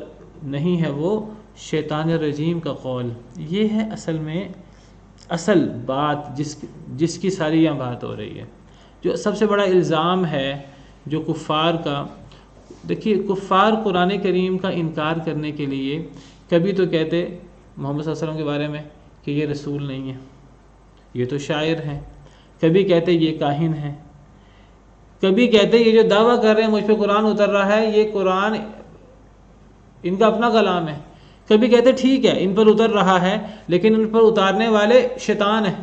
نہیں ہے وہ شیطان الرجیم کا قول، یہ ہے اصل میں اصل بات جس کی ساری یہاں بات ہو رہی ہے۔ جو سب سے بڑا الزام ہے جو کفار کا، دیکھیے کفار قرآن کریم کا انکار کرنے کے لیے کبھی تو کہتے محمد صلی اللہ علیہ وسلم کے بارے میں کہ یہ رسول نہیں ہے، یہ تو شاعر ہیں، کبھی کہتے یہ کاہن ہیں، کبھی کہتے یہ جو دعویٰ کر رہے ہیں مجھ پہ قرآن اتر رہا ہے یہ قرآن ان کا اپنا کلام ہے، کبھی کہتے ٹھیک ہے ان پر اتر رہا ہے لیکن ان پر اتارنے والے شیطان ہیں،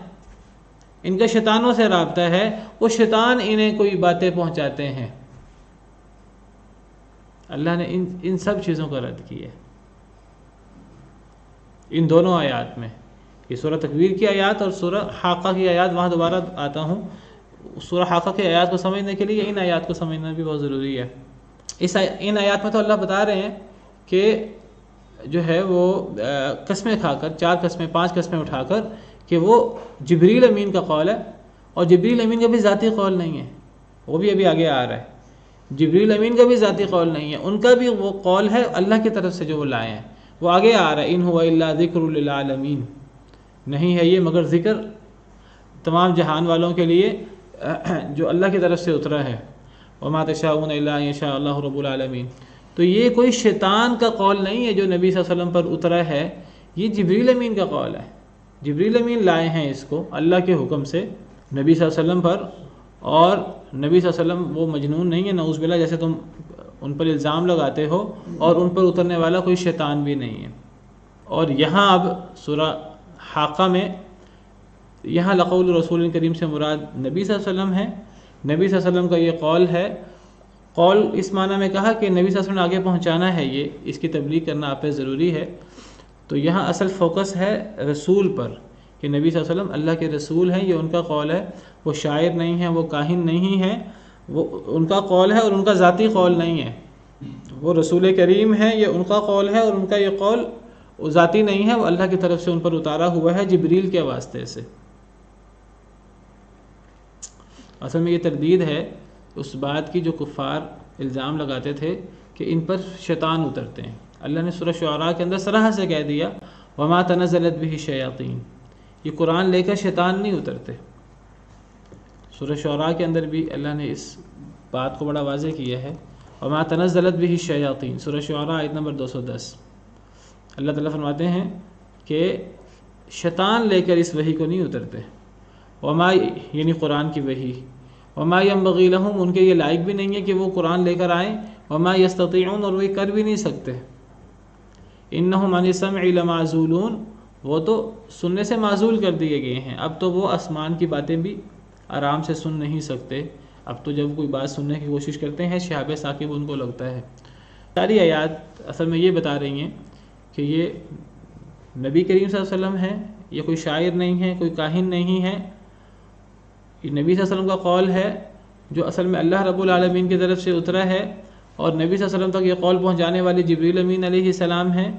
ان کا شیطانوں سے رابطہ ہے، وہ شیطان انہیں کوئی باتیں پہنچاتے ہیں۔ اللہ نے ان سب چیزوں کا رد کیا ہے ان دونوں آیات میں، یہ سورہ تکویر کی آیات اور سورہ حاقہ کی آیات۔ وہاں دوبارہ آتا ہوں، سورہ حاقہ کی آیات کو سمجھنے کے لیے ان آیات کو سمجھنا بھی بہت ضروری ہے۔ ان آیات میں تو اللہ بتا رہے ہیں کہ جو ہے وہ قسمیں کھا کر، 4 قسمیں 5 قسمیں اٹھا کر کہ وہ جبریل امین کا قول ہے، اور جبریل امین کا بھی ذاتی قول نہیں ہے، وہ بھی ابھی آگے آ رہا ہے۔ جبریل امین کا بھی ذاتی قول نہیں ہے، ان کا بھی وہ قول ہے اللہ کی طرف سے جو وہ لائے ہیں، وہ آگے آ رہا ہے۔ ان هو الا ذکر للعالمین، نہیں ہے یہ مگر ذکر تمام جہان والوں کے لیے جو اللہ کی طرف سے اترا ہے۔ وما تشاءون الا ان یشاء اللہ رب العالمین۔ تو یہ کوئی شیطان کا قول نہیں ہے جو نبی صلی اللہ علیہ وسلم پر اترا ہے، یہ جبریل امین کا قول ہے۔ جبریل امین لائے ہیں اس کو اللہ کے حکم سے نبی صلی اللہ علیہ وسلم پر، اور نبی صلی اللہ علیہ وسلم وہ مجنون نہیں ہے نعوذ باللہ جیسے تم ان پر الزام لگاتے ہو، اور ان پر اترنے والا کوئی شیطان بھی نہیں ہے۔ اور یہاں اب سورہ حاقہ میں یہاں لقول رسول کریم سے مراد نبی صلی اللہ علیہ وسلم ہے، نبی صلی اللہ علیہ وسلم کا یہ قول ہے۔ قول اس معنی میں کہا کہ نبی صلی اللہ علیہ وسلم نے آگے پہنچانا ہے، یہ اس کی تبلیغ کرنا آپ پہ ضروری ہے۔ تو یہاں اصل فوکس ہے رسول پر کہ نبی صلی اللہ علیہ وسلم اللہ کے رسول ہیں، یہ ان کا قول ہے، وہ شاعر نہیں ہیں، وہ کاہن نہیں ہیں، وہ ان کا قول ہے اور ان کا ذاتی قول نہیں ہے۔ وہ رسول کریم ہے، یہ ان کا قول ہے، اور ان کا یہ قول ذاتی نہیں ہے، وہ اللہ کی طرف سے ان پر اتارا ہوا ہے جبریل کے واسطے سے۔ اصل میں یہ تردید ہے اس بات کی جو کفار الزام لگاتے تھے کہ ان پر شیطان اترتے ہیں۔ اللہ نے سورہ شعراء کے اندر صراحت سے کہہ دیا وما تنزلت به الشیاطین، یہ قرآن لے کر شیطان نہیں اترتے۔ سورہ شعراء کے اندر بھی اللہ نے اس بات کو بڑا واضح کیا ہے، وما تنزلت به الشیاطین، سورہ شعراء آیت نمبر 210۔ اللہ تعالیٰ فرماتے ہیں کہ شیطان لے کر اس وحی کو نہیں اترتے، وما یعنی قرآن کی وحی، وما ينبغي لهم، ان کے یہ لائق بھی نہیں ہے کہ وہ قرآن لے کر آئیں، وما يستطيعون، اور وہ کر بھی نہیں سکتے، انہم عن السمع لمعزولون، وہ تو سننے سے معزول کر دیے گئے ہیں، اب تو وہ آسمان کی باتیں بھی آرام سے سن نہیں سکتے، اب تو جب کوئی بات سننے کی کوشش کرتے ہیں شہاب ثاقب ان کو لگتا ہے۔ ساری آیات اصل میں یہ بتا رہی ہیں کہ یہ نبی کریم صلی اللہ علیہ وسلم ہے، یہ کوئی شاعر نہیں ہے، کوئی کاہن نہیں ہے، یہ نبی صلی اللہ علیہ وسلم کا قول ہے جو اصل میں اللہ رب العالمین کی طرف سے اترا ہے، اور نبی صلی اللہ علیہ وسلم تک یہ قول پہنچانے والے جبریل امین علیہ السلام ہیں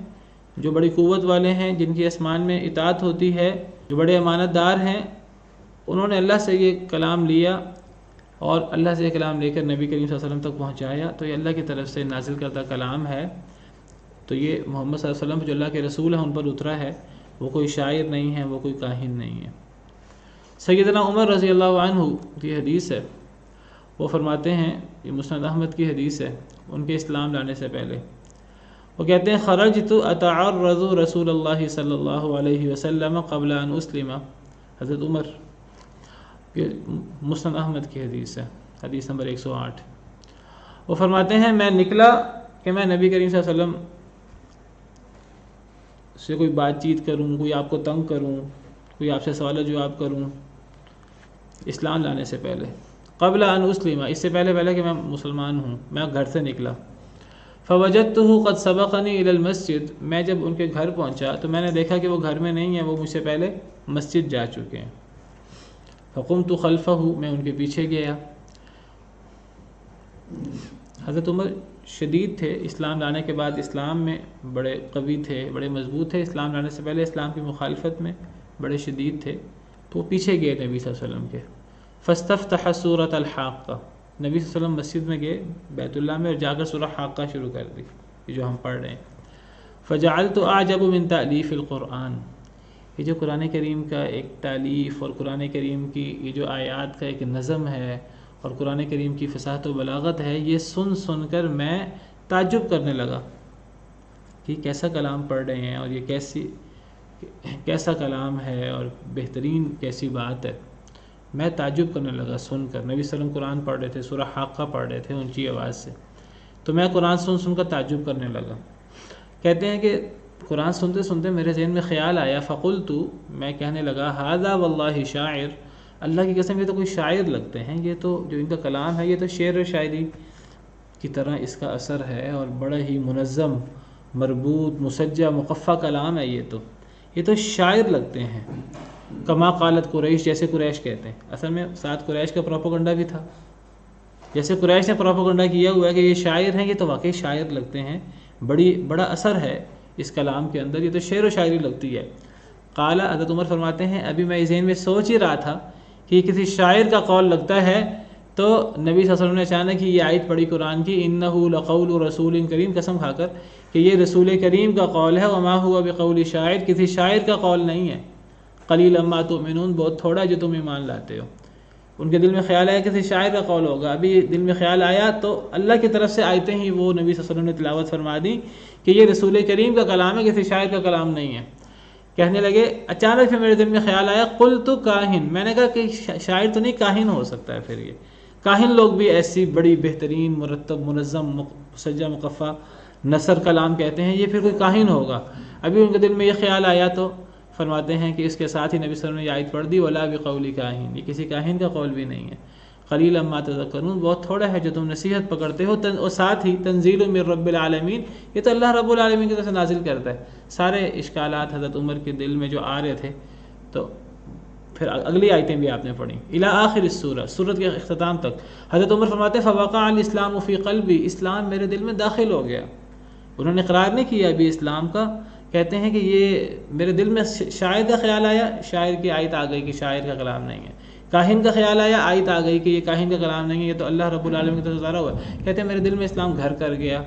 جو بڑی قوت والے ہیں، جن کی آسمان میں اطاعت ہوتی ہے، جو بڑے امانت دار ہیں۔ انہوں نے اللہ سے یہ کلام لیا اور اللہ سے یہ کلام لے کر نبی کریم صلی اللہ علیہ وسلم تک پہنچایا، تو یہ اللہ کی طرف سے نازل کردہ کلام ہے۔ تو یہ محمد صلی اللہ علیہ وسلم جو اللہ کے رسول ہیں ان پر اترا ہے، وہ کوئی شاعر نہیں ہے، وہ کوئی کاہن نہیں ہے۔ سیدنا عمر رضی اللہ عنہ کی حدیث ہے، وہ فرماتے ہیں، یہ مسند احمد کی حدیث ہے ان کے اسلام لانے سے پہلے، وہ کہتے ہیں خرجت اتعرض رسول اللہ صلی اللہ علیہ وسلم قبل ان اسلم، حضرت عمر، مسند احمد کی حدیث ہے، حدیث نمبر 108۔ وہ فرماتے ہیں میں نکلا کہ میں نبی کریم صلی اللہ علیہ وسلم سے کوئی بات چیت کروں، کوئی آپ کو تنگ کروں، کوئی آپ سے سوال و جواب کروں، اسلام لانے سے پہلے، قبل ان اسلم، اس سے پہلے کہ میں مسلمان ہوں، میں گھر سے نکلا۔ فوجدته قد سبقني الى المسجد، میں جب ان کے گھر پہنچا تو میں نے دیکھا کہ وہ گھر میں نہیں ہیں، وہ مجھ سے پہلے مسجد جا چکے ہیں۔ فقمت خلفه، میں ان کے پیچھے گیا۔ حضرت عمر شدید تھے، اسلام لانے کے بعد اسلام میں بڑے قوی تھے، بڑے مضبوط تھے، اسلام لانے سے پہلے اسلام کی مخالفت میں بڑے شدید تھے، تو وہ پیچھے گئے نبی صلی اللہ علیہ وسلم کے۔ فاستفتح سورۃ الحاقہ، نبی صلی اللہ علیہ وسلم مسجد میں گئے بیت اللہ میں اور جا کر سورہ حاقہ شروع کر دی، جو ہم پڑھ رہے ہیں۔ فجعلت اعجب من تألیف القرآن، یہ جو قرآن کریم کا ایک تالیف اور قرآن کریم کی یہ جو آیات کا ایک نظم ہے اور قرآن کریم کی فصاحت و بلاغت ہے، یہ سن سن کر میں تعجب کرنے لگا کہ کیسا کلام پڑھ رہے ہیں اور یہ کیسا کلام ہے اور بہترین کیسی بات ہے۔ میں تعجب کرنے لگا سن کر۔ نبی صلی اللہ علیہ وسلم قرآن پڑھ رہے تھے، سورہ حاقہ پڑھ رہے تھے اونچی آواز سے، تو میں قرآن سن سن کر تعجب کرنے لگا۔ کہتے ہیں کہ قرآن سنتے سنتے میرے ذہن میں خیال آیا، فقلت، میں کہنے لگا، ھذا واللہ شاعر، اللہ کی قسم یہ تو کوئی شاعر لگتے ہیں، یہ تو جو ان کا کلام ہے یہ تو شعر و شاعری کی طرح اس کا اثر ہے اور بڑا ہی منظم، مربوط، مسجع، مقفع کلام ہے، یہ تو شاعر لگتے ہیں۔ کما قالت قریش، جیسے قریش کہتے ہیں۔ اصل میں ساتھ قریش کا پروپیگنڈا بھی تھا، جیسے قریش نے پروپیگنڈا کیا ہوا ہے کہ یہ شاعر ہیں، یہ تو واقعی شاعر لگتے ہیں، بڑا اثر ہے اس کلام کے اندر، یہ تو شعر و شاعری لگتی ہے۔ قال، حضرت عمر فرماتے ہیں ابھی میں ذہن میں سوچ ہی رہا تھا کہ کسی شاعر کا قول لگتا ہے، تو نبی صلی اللہ علیہ وسلم نے اچانک ہی یہ آیت پڑھی قرآن کی، انہ لقول رسول کریم، قسم کھا کر کہ یہ رسول کریم کا قول ہے، وما ہوا بقول شاعر، کسی شاعر کا قول نہیں ہے، قلیلا ما تؤمنون، بہت تھوڑا جو تم ایمان لاتے ہو۔ ان کے دل میں خیال آیا کسی شاعر کا قول ہوگا، ابھی دل میں خیال آیا تو اللہ کی طرف سے آیتیں ہی وہ نبی صلی اللہ علیہ وسلم نے تلاوت فرما دی کہ یہ رسول کریم کا کلام ہے، کسی شاعر کا کلام نہیں ہے۔ کہنے لگے، اچانک پھر میرے دل میں خیال آیا، قلت کاہن، میں نے کہا کہ شاعر تو نہیں، کاہن ہو سکتا ہے۔ پھر یہ کاہن لوگ بھی ایسی بڑی بہترین، مرتب، منظم، مسجع، مقفع نثر کلام کہتے ہیں، یہ پھر کوئی کاہن ہوگا۔ ابھی ان کے دل میں یہ خیال آیا تو فرماتے ہیں کہ اس کے ساتھ ہی نبی صلی اللہ علیہ وسلم نے یہ آیت پڑھ دی، ولا بقول کاہن، یہ کسی کاہن کا قول بھی نہیں ہے۔ قلیلا ما تذکرون، بہت تھوڑا ہے جو تم نصیحت پکڑتے ہو، اور ساتھ ہی تنزیل من رب العالمین، یہ تو اللہ رب العالمین کی طرف سے نازل کرتا ہے۔ سارے اشکالات حضرت عمر کے دل میں جو آ رہے تھے، تو پھر اگلی آیتیں بھی آپ نے پڑھی الی آخر السورہ، سورت کے اختتام تک۔ حضرت عمر فرماتے ہیں فوقع الاسلام فی قلبی، اسلام میرے دل میں داخل ہو گیا۔ انہوں نے اقرار نہیں کیا ابھی اسلام کا، کہتے ہیں کہ یہ میرے دل میں شاعر کا خیال آیا، شاعر کی آیت آ گئی کہ شاعر کا کلام نہیں ہے۔ کاہن کا خیال آیا، آیت آ گئی کہ یہ کاہن کا کلام نہیں ہے، یہ تو اللہ رب العالمین کی طرف سے ظاہر ہوا ہے۔ کہتے ہیں میرے دل میں اسلام گھر کر گیا،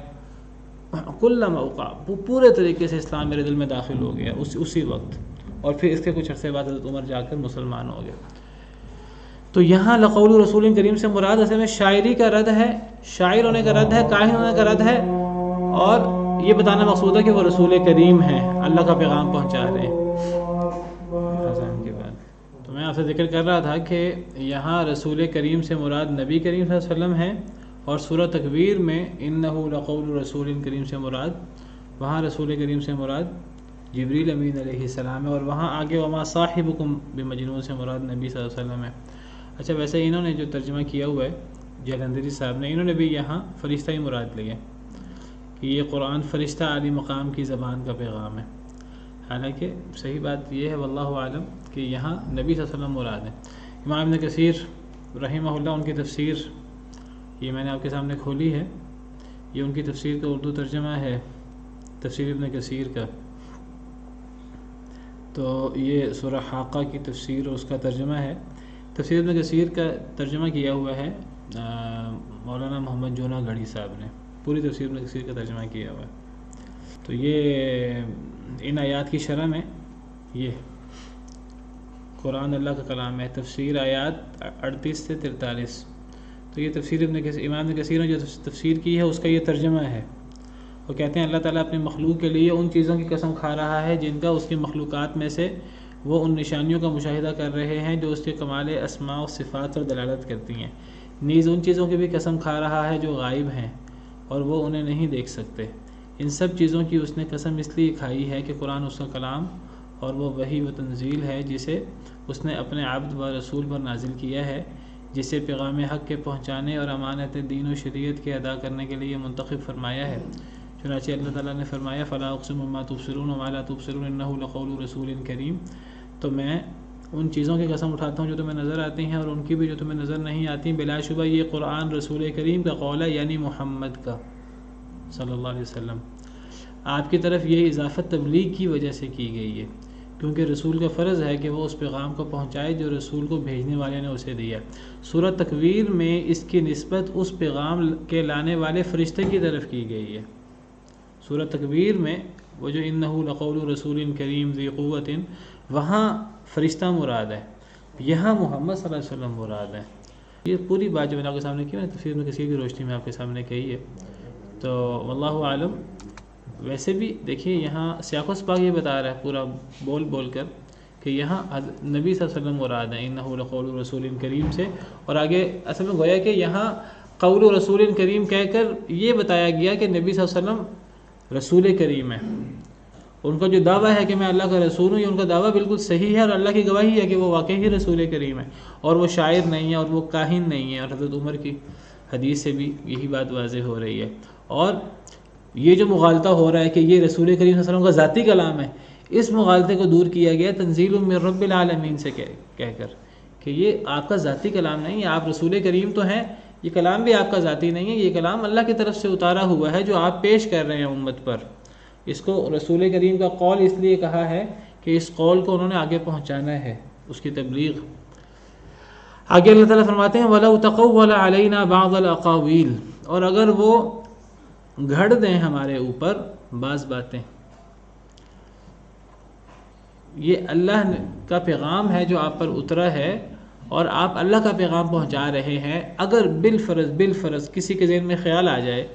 کل موقع، پورے طریقے سے اسلام میرے دل میں داخل ہو گیا اسی وقت، اور پھر اس کے کچھ عرصے بعد حضرت عمر جا کر مسلمان ہو گیا۔ تو یہاں لقول رسول کریم سے مراد اصل میں شاعری کا رد ہے، شاعر ہونے کا رد ہے، کاہن ہونے کا رد ہے، اور یہ بتانا مقصود ہے کہ وہ رسول کریم ہیں، اللہ کا پیغام پہنچا رہے ہیں۔ تو میں آپ سے ذکر کر رہا تھا کہ یہاں رسول کریم سے مراد نبی کریم صلی اللہ علیہ وسلم ہے، اور سورہ تکویر میں انہ لقول رسول کریم سے مراد، وہاں رسول کریم سے مراد جبریل امین علیہ السلام ہے، اور وہاں آگے وما صاحبکم بمجنون سے مراد نبی صلی اللہ علیہ وسلم ہے۔ اچھا، ویسے انہوں نے جو ترجمہ کیا ہوا ہے جلندری صاحب نے، انہوں نے بھی یہاں فرشتہ ہی مراد لیا کہ یہ قرآن فرشتہ عالی مقام کی زبان کا پیغام ہے۔ حالانکہ صحیح بات یہ ہے واللہ عالم کہ یہاں نبی صلی اللہ علیہ وسلم مراد ہے۔ امام ابن کثیر رحمہ اللہ، ان کی تفسیر یہ میں نے آپ کے سامنے کھولی ہے، یہ ان کی تفسیر کا اردو ترجمہ ہے، تفسیر ابن کثیر کا۔ تو یہ سورہ حاقہ کی تفسیر اور اس کا ترجمہ ہے۔ تفسیر ابن کثیر کا ترجمہ کیا ہوا ہے مولانا محمد جونا گھڑی صاحب نے، پوری تفسیر ابن کثیر کا ترجمہ کیا ہوا ہے۔ تو یہ ان آیات کی شرح میں یہ قرآن اللہ کا کلام ہے، تفسیر آیات 38 سے 43۔ تو یہ تفسیر ابن کثیر، امام ابن کثیر نے جو تفسیر کی ہے اس کا یہ ترجمہ ہے۔ وہ کہتے ہیں اللہ تعالیٰ اپنی مخلوق کے لیے ان چیزوں کی قسم کھا رہا ہے جن کا اس کی مخلوقات میں سے وہ ان نشانیوں کا مشاہدہ کر رہے ہیں جو اس کے کمال اسماء و صفات پر دلالت کرتی ہیں، نیز ان چیزوں کی بھی قسم کھا رہا ہے جو غائب ہیں اور وہ انہیں نہیں دیکھ سکتے۔ ان سب چیزوں کی اس نے قسم اس لیے کھائی ہے کہ قرآن اس کا کلام اور وہ وحی و تنزیل ہے جسے اس نے اپنے عبد و رسول پر نازل کیا ہے، جسے پیغام حق کے پہنچانے اور امانت دین و شریعت کے ادا کرنے کے لیے منتخب فرمایا ہے۔ چنانچہ اللہ تعالیٰ نے فرمایا فلا اقسم بما تبصرون وما لا تبصرون انہ لقول رسول کریم، تو میں ان چیزوں کی قسم اٹھاتا ہوں جو تمہیں نظر آتی ہیں اور ان کی بھی جو تمہیں نظر نہیں آتی، بلا شبہ یہ قرآن رسول کریم کا قول ہے، یعنی محمد کا صلی اللہ علیہ وسلم۔ آپ کی طرف یہ اضافت تبلیغ کی وجہ سے کی گئی ہے، کیونکہ رسول کا فرض ہے کہ وہ اس پیغام کو پہنچائے جو رسول کو بھیجنے والے نے اسے دیا۔ سورہ تکویر میں اس کی نسبت اس پیغام کے لانے والے فرشتے کی طرف کی گئی ہے۔ سورہ تکویر میں وہ جو انہ لقول رسول کریم ذی قوت، وہاں فرشتہ مراد ہے، یہاں محمد صلی اللہ علیہ وسلم مراد ہے۔ یہ پوری بات جو میں نے آپ کے سامنے کی ہے تفسیر میں کثیر کی روشنی میں آپ کے سامنے کہی ہے، تو واللہ عالم۔ ویسے بھی دیکھیے یہاں سیاق و سباق یہ بتا رہا ہے پورا بول بول کر کہ یہاں نبی صلی اللہ علیہ وسلم مراد ہے انہ لقول رسول کریم سے، اور آگے اصل میں گویا کہ یہاں قول رسول کریم کہہ کر یہ بتایا گیا کہ نبی صلی اللہ علیہ وسلم رسول کریم ہے۔ ان کا جو دعویٰ ہے کہ میں اللہ کا رسول ہوں، یہ ان کا دعویٰ بالکل صحیح ہے، اور اللہ کی گواہی ہے کہ وہ واقعی ہی رسول کریم ہے، اور وہ شاعر نہیں ہے، اور وہ کاہن نہیں ہے، اور حضرت عمر کی حدیث سے بھی یہی بات واضح ہو رہی ہے۔ اور یہ جو مغالطہ ہو رہا ہے کہ یہ رسول کریم صلی اللہ علیہ وسلم کا ذاتی کلام ہے، اس مغالطے کو دور کیا گیا تنزیل من رب العالمین سے کہہ کر کہ یہ آپ کا ذاتی کلام نہیں ہے، آپ رسول کریم تو ہیں، یہ کلام بھی آپ کا ذاتی نہیں ہے، یہ کلام اللہ کی طرف سے اتارا ہوا ہے جو آپ پیش کر رہے ہیں امت پر۔ اس کو رسول کریم کا قول اس لیے کہا ہے کہ اس قول کو انہوں نے آگے پہنچانا ہے، اس کی تبلیغ۔ آگے اللہ تعالیٰ فرماتے ہیں وَلَوْ تَقَوَّلَ عَلَيْنَا بَعْضَ الْأَقَاوِيلِ، اور اگر وہ گھڑ دیں ہمارے اوپر بعض باتیں، یہ اللہ کا پیغام ہے جو آپ پر اترا ہے اور آپ اللہ کا پیغام پہنچا رہے ہیں، اگر بالفرض کسی کے ذہن میں خیال آ جائے،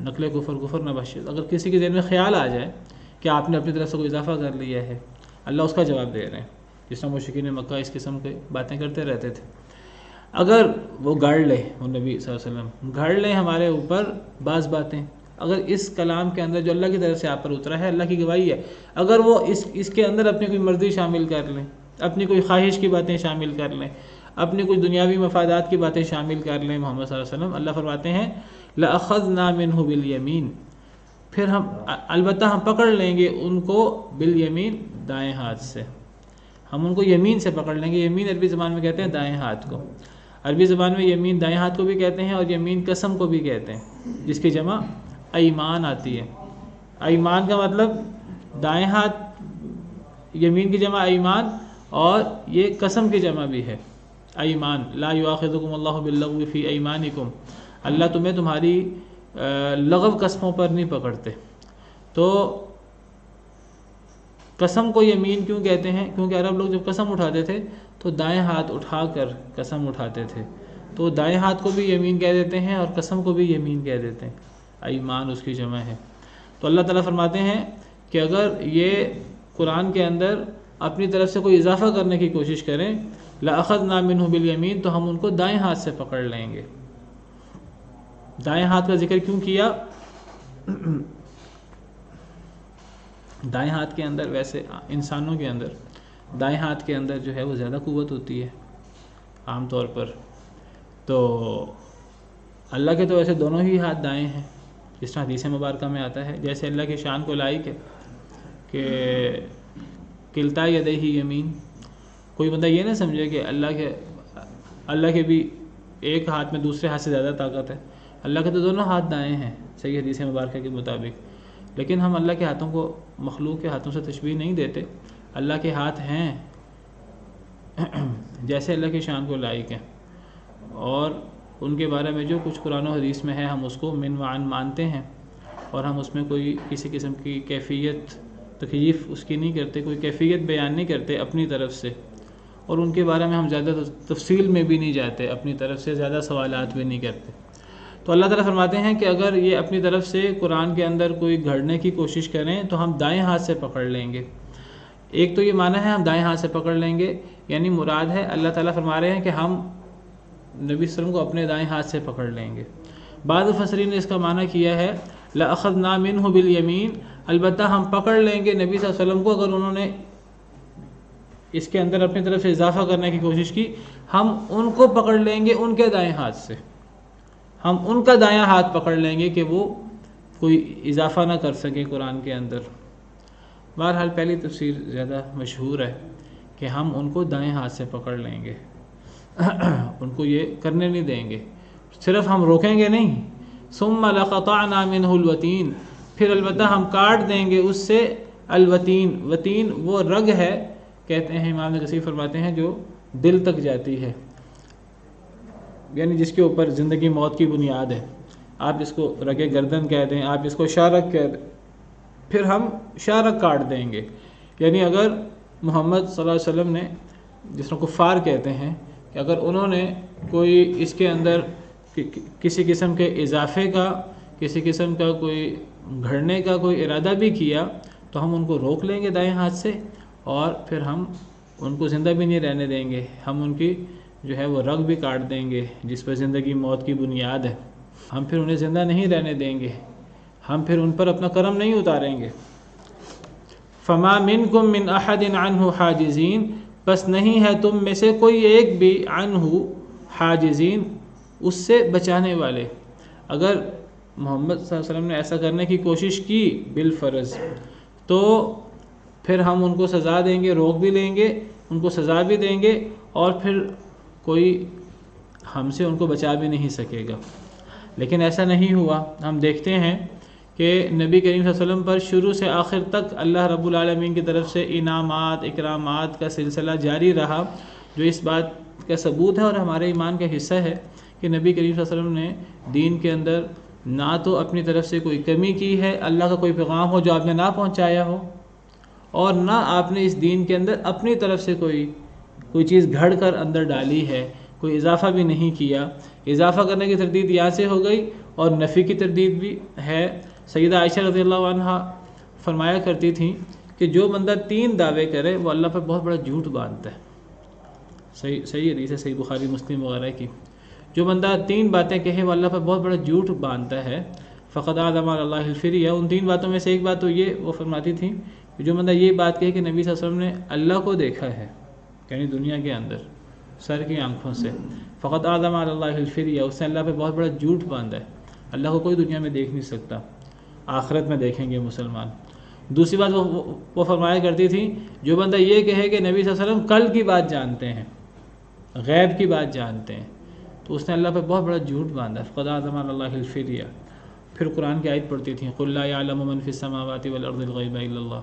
نقل کفر نہ بخشے، اگر کسی کے ذہن میں خیال آ جائے کہ آپ نے اپنی طرف سے کوئی اضافہ کر لیا ہے، اللہ اس کا جواب دے رہے ہیں، جس طرح مشرکین مکہ اس قسم کی باتیں کرتے رہتے تھے۔ اگر وہ گاڑ لے، وہ نبی صلی اللہ علیہ وسلم گھڑ لیں ہمارے اوپر بعض باتیں، اگر اس کلام کے اندر جو اللہ کی طرف سے آپ پر اترا ہے، اللہ کی گواہی ہے، اگر وہ اس کے اندر اپنی کوئی مرضی شامل کر لیں، اپنی کوئی خواہش کی باتیں شامل کر لیں، اپنی کچھ دنیاوی مفادات کی باتیں شامل کر لیں محمد صلی اللہ علیہ وسلم، اللہ فرماتے ہیں لَأَخَذْنَا مِنْهُ بِالْيَمِينِ، پھر ہم البتہ ہم پکڑ لیں گے ان کو بالیمین، دائیں ہاتھ سے، ہم ان کو یمین سے پکڑ لیں گے۔ یمین عربی زبان میں کہتے ہیں دائیں ہاتھ کو، عربی زبان میں یمین دائیں ہاتھ کو بھی کہتے ہیں، اور یمین قسم کو بھی کہتے ہیں، جس کی جمع ایمان آتی ہے۔ ایمان کا مطلب دائیں ہاتھ، یمین کی جمع ایمان، اور یہ قسم کی جمع بھی ہے ایمان۔ لا یؤاخذکم اللہ باللغو فی ایمانکم، اللہ تمہیں تمہاری لغو قسموں پر نہیں پکڑتے۔ تو قسم کو یمین کیوں کہتے ہیں؟ کیونکہ عرب لوگ جب قسم اٹھاتے تھے تو دائیں ہاتھ اٹھا کر قسم اٹھاتے تھے، تو دائیں ہاتھ کو بھی یمین کہہ دیتے ہیں اور قسم کو بھی یمین کہہ دیتے ہیں، ایمان اس کی جمع ہے۔ تو اللہ تعالیٰ فرماتے ہیں کہ اگر یہ قرآن کے اندر اپنی طرف سے کوئی اضافہ کرنے کی کوشش کریں، لَأَخَذْنَا مِنْهُ بِالْيَمِينِ، تو ہم ان کو دائیں ہاتھ سے پکڑ لیں گے۔ دائیں ہاتھ کا ذکر کیوں کیا؟ دائیں ہاتھ کے اندر، ویسے انسانوں کے اندر دائیں ہاتھ کے اندر جو ہے وہ زیادہ قوت ہوتی ہے عام طور پر، تو اللہ کے تو ویسے دونوں ہی ہاتھ دائیں ہیں، جس طرح حدیث مبارکہ میں آتا ہے، جیسے اللہ کی شان کو لائق ہے کہ کلتا یدیہ یمین۔ کوئی بندہ یہ نہ سمجھے کہ اللہ کے بھی ایک ہاتھ میں دوسرے ہاتھ سے زیادہ طاقت ہے، اللہ کے تو دونوں ہاتھ دائیں ہیں صحیح حدیث مبارکہ کے مطابق، لیکن ہم اللہ کے ہاتھوں کو مخلوق کے ہاتھوں سے تشبیہ نہیں دیتے، اللہ کے ہاتھ ہیں جیسے اللہ کی شان کو لائق ہیں، اور ان کے بارے میں جو کچھ قرآن و حدیث میں ہے ہم اس کو من وعن مانتے ہیں، اور ہم اس میں کوئی کسی قسم کی کیفیت تکییف اس کی نہیں کرتے، کوئی کیفیت بیان نہیں کرتے اپنی طرف سے، اور ان کے بارے میں ہم زیادہ تفصیل میں بھی نہیں جاتے، اپنی طرف سے زیادہ سوالات بھی نہیں کرتے۔ تو اللہ تعالیٰ فرماتے ہیں کہ اگر یہ اپنی طرف سے قرآن کے اندر کوئی گھڑنے کی کوشش کریں تو ہم دائیں ہاتھ سے پکڑ لیں گے۔ ایک تو یہ معنی ہے ہم دائیں ہاتھ سے پکڑ لیں گے، یعنی مراد ہے اللہ تعالیٰ فرما رہے ہیں کہ ہم نبی صلی اللہ علیہ وسلم کو اپنے دائیں ہاتھ سے پکڑ لیں گے۔ بعض مفسرین نے اس کا معنی کیا ہے لَأَخَذْنَا مِنْهُ بِالْيَمِينِ، البتہ ہم پکڑ لیں گے نبی صلی اللہ علیہ وسلم کو اگر انہوں نے اس کے اندر اپنی طرف سے اضافہ کرنے کی کوشش کی، ہم ان کو پکڑ لیں گے ان کے دائیں ہاتھ سے، ہم ان کا دایاں ہاتھ پکڑ لیں گے کہ وہ کوئی اضافہ نہ کر سکیں قرآن کے اندر۔ بہرحال پہلی تفسیر زیادہ مشہور ہے کہ ہم ان کو دائیں ہاتھ سے پکڑ لیں گے، ان کو یہ کرنے نہیں دیں گے، صرف ہم روکیں گے نہیں، ثم لقطعنا منه الوتین، پھر البتہ ہم کاٹ دیں گے اس سے الوتین، وتین وہ رگ ہے کہتے ہیں، امام کثیر فرماتے ہیں جو دل تک جاتی ہے، یعنی جس کے اوپر زندگی موت کی بنیاد ہے، آپ اس کو رگ گردن کہہ دیں، آپ اس کو شارک کہہ دیں، پھر ہم شارک کاٹ دیں گے. یعنی اگر محمد صلی اللہ علیہ وسلم نے، جس کو کفار کہتے ہیں، کہ اگر انہوں نے کوئی اس کے اندر کسی قسم کے اضافے کا، کسی قسم کا کوئی گھڑنے کا کوئی ارادہ بھی کیا تو ہم ان کو روک لیں گے دائیں ہاتھ سے، اور پھر ہم ان کو زندہ بھی نہیں رہنے دیں گے. ہم ان کی جو ہے وہ رگ بھی کاٹ دیں گے جس پر زندگی موت کی بنیاد ہے. ہم پھر انہیں زندہ نہیں رہنے دیں گے، ہم پھر ان پر اپنا کرم نہیں اتاریں گے. فما منکم من احد عنہ حاجزین، بس نہیں ہے تم میں سے کوئی ایک بھی عنہ حاجزین، اس سے بچانے والے. اگر محمد صلی اللہ علیہ وسلم نے ایسا کرنے کی کوشش کی بالفرض تو پھر ہم ان کو سزا دیں گے، روک بھی لیں گے، ان کو سزا بھی دیں گے، اور پھر کوئی ہم سے ان کو بچا بھی نہیں سکے گا. لیکن ایسا نہیں ہوا. ہم دیکھتے ہیں کہ نبی کریم صلی اللہ علیہ وسلم پر شروع سے آخر تک اللہ رب العالمین کی طرف سے انعامات اکرامات کا سلسلہ جاری رہا، جو اس بات کا ثبوت ہے اور ہمارے ایمان کا حصہ ہے کہ نبی کریم صلی اللہ علیہ وسلم نے دین کے اندر نہ تو اپنی طرف سے کوئی کمی کی ہے، اللہ کا کوئی پیغام ہو جو آپ نے نہ پہنچایا ہو، اور نہ آپ نے اس دین کے اندر اپنی طرف سے کوئی چیز گھڑ کر اندر ڈالی ہے، کوئی اضافہ بھی نہیں کیا. اضافہ کرنے کی تردید یہاں سے ہو گئی اور نفی کی تردید بھی ہے. سیدہ عائشہ رضی اللہ عنہا فرمایا کرتی تھیں کہ جو بندہ 3 دعوے کرے وہ اللہ پر بہت بڑا جھوٹ باندھتا ہے. صحیح حدیث ہے، صحیح بخاری مسلم وغیرہ کی. جو بندہ 3 باتیں کہے وہ اللہ پر بہت بڑا جھوٹ باندھتا ہے. فقد اعظم اللہ الفریہ. ان 3 باتوں میں سے ایک بات تو یہ وہ فرماتی تھیں کہ جو بندہ یہ بات کہے کہ نبی صلی اللہ علیہ وسلم نے اللہ کو دیکھا ہے، یعنی دنیا کے اندر سر کی آنکھوں سے، فقد اعظم اللہ الفریہ، اس نے اللہ پہ بہت بڑا جھوٹ باندھا ہے. اللہ کو کوئی دنیا میں دیکھ نہیں سکتا، آخرت میں دیکھیں گے مسلمان. دوسری بات وہ فرمایا کرتی تھی جو بندہ یہ کہے کہ نبی صلی اللہ علیہ وسلم کل کی بات جانتے ہیں، غیب کی بات جانتے ہیں، تو اس نے اللہ پہ بہت بڑا جھوٹ باندھا. فقد اعظم اللہ الفریہ. پھر قرآن کی آیت پڑھتی تھیں قل لا یعلم من فی السماوات والارض الغیب الا اللہ.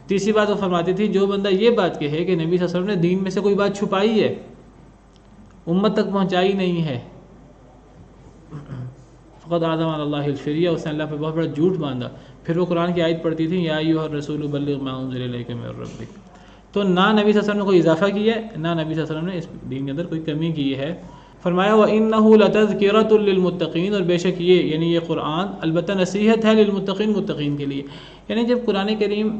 تیسری بات وہ فرماتی تھی جو بندہ یہ بات کہے کہ نبی صلی اللہ علیہ وسلم نے دین میں سے کوئی بات چھپائی ہے، امت تک پہنچائی نہیں ہے، فقد اعظم اللہ الفریہ، اس نے اللہ پہ بہت بڑا جھوٹ باندھا. پھر وہ قرآن کی آیت پڑھتی تھی یا ایھا الرسول بلغ ما انزل الیک من ربک. تو نہ نبی صلی اللہ علیہ وسلم نے کوئی اضافہ کیا ہے، نہ نبی صلی اللہ علیہ وسلم نے اس دین کے اندر کوئی کمی کی ہے. فرمایا وَإِنَّهُ لَتَذْكِرَةٌ لِّلْمُتَّقِينَ، اور بے شک یعنی یہ قرآن البتہ نصیحت ہے للمتقین، متقین کے لیے. یعنی جب قرآن کریم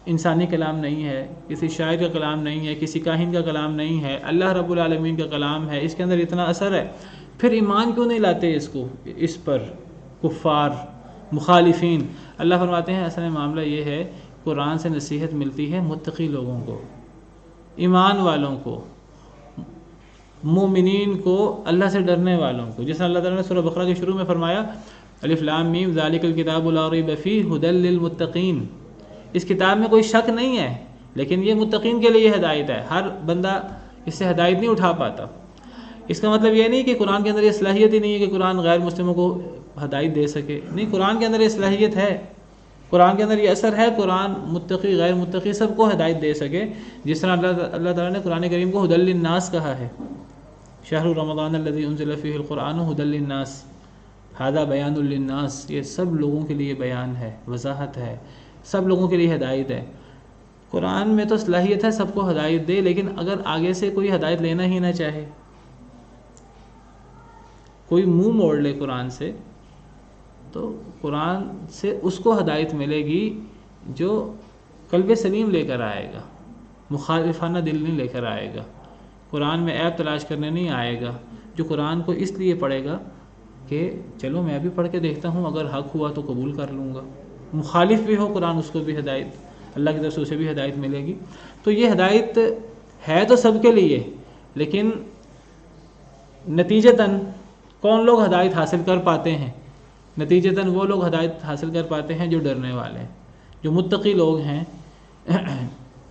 انسانی کلام نہیں ہے، کسی شاعر کا کلام نہیں ہے، کسی کاہن کا کلام نہیں ہے، اللہ رب العالمین کا کلام ہے، اس کے اندر اتنا اثر ہے، پھر ایمان کیوں نہیں لاتے اس پر کفار مخالفین؟ اللہ فرماتے ہیں اصل معاملہ یہ ہے قرآن سے نصیحت ملتی ہے متقی لوگوں کو، ایمان والوں کو، مومنین کو، اللہ سے ڈرنے والوں کو. جس طرح اللہ تعالیٰ نے سورہ بقرہ کے شروع میں فرمایا الف لام میم ذالک الکتاب لا ریب فیہ ھدی للمتقین. اس کتاب میں کوئی شک نہیں ہے لیکن یہ متقین کے لیے ہدایت ہے. ہر بندہ اس سے ہدایت نہیں اٹھا پاتا. اس کا مطلب یہ نہیں کہ قرآن کے اندر یہ صلاحیت ہی نہیں ہے کہ قرآن غیر مسلموں کو ہدایت دے سکے. نہیں، قرآن کے اندر یہ صلاحیت ہے، قرآن کے اندر یہ اثر ہے، قرآن متقی غیر متقی سب کو ہدایت دے سکے. جس طرح اللہ تعالیٰ نے قرآن کریم کو ھدی للناس کہا ہے، شہر رمضان الذی انزل فیہ القرآن ھدی للناس، ھذا بیان للناس. یہ سب لوگوں کے لیے بیان ہے، وضاحت ہے، سب لوگوں کے لیے ہدایت ہے. قرآن میں تو صلاحیت ہے سب کو ہدایت دے، لیکن اگر آگے سے کوئی ہدایت لینا ہی نہ چاہے، کوئی منہ موڑ لے قرآن سے، تو قرآن سے اس کو ہدایت ملے گی جو قلب سلیم لے کر آئے گا، مخالفانہ دل نہیں لے کر آئے گا، قرآن میں عیب تلاش کرنے نہیں آئے گا، جو قرآن کو اس لیے پڑھے گا کہ چلو میں بھی پڑھ کے دیکھتا ہوں، اگر حق ہوا تو قبول کر لوں گا. مخالف بھی ہو قرآن، اس کو بھی ہدایت اللہ کی طرف سے اسے بھی ہدایت ملے گی. تو یہ ہدایت ہے تو سب کے لیے، لیکن نتیجتاً کون لوگ ہدایت حاصل کر پاتے ہیں؟ نتیجتاً وہ لوگ ہدایت حاصل کر پاتے ہیں جو ڈرنے والے ہیں، جو متقی لوگ ہیں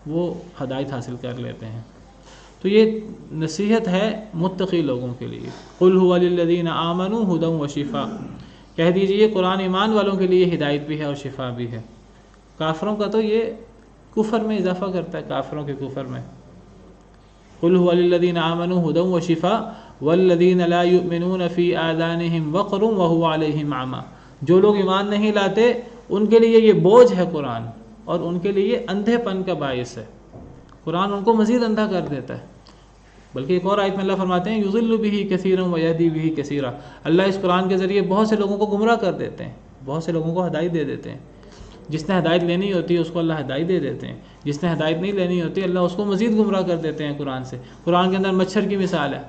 وہ ہدایت حاصل کر لیتے ہیں. تو یہ نصیحت ہے متقی لوگوں کے لیے. قل ھو للذین آمنوا ھدی وشفاء، کہہ دیجئے قرآن ایمان والوں کے لیے ہدایت بھی ہے اور شفا بھی ہے. کافروں کا تو یہ کفر میں اضافہ کرتا ہے، کافروں کے کفر میں. قل ھو للذین آمنوا ھدی وشفاء والذین لا یؤمنون فی آذانہم وقر وہو علیہم اعمی. جو لوگ ایمان نہیں لاتے ان کے لیے یہ بوجھ ہے قرآن، اور ان کے لیے یہ اندھے پن کا باعث ہے۔ قرآن ان کو مزید اندھا کر دیتا ہے۔ بلکہ ایک اور آیت میں اللہ فرماتے ہیں یضل بہ کثیرا ویہدی بہ کثیرا، اللہ اس قرآن کے ذریعے بہت سے لوگوں کو گمراہ کر دیتے ہیں، بہت سے لوگوں کو ہدایت دے دیتے ہیں۔ جس نے ہدایت لینی ہوتی ہے اس کو اللہ ہدایت دے دیتے ہیں، جس نے ہدایت نہیں لینی ہوتی اللہ اس کو مزید گمراہ کر دیتے ہیں قرآن سے۔ قرآن کے اندر مچھر کی مثال ہے،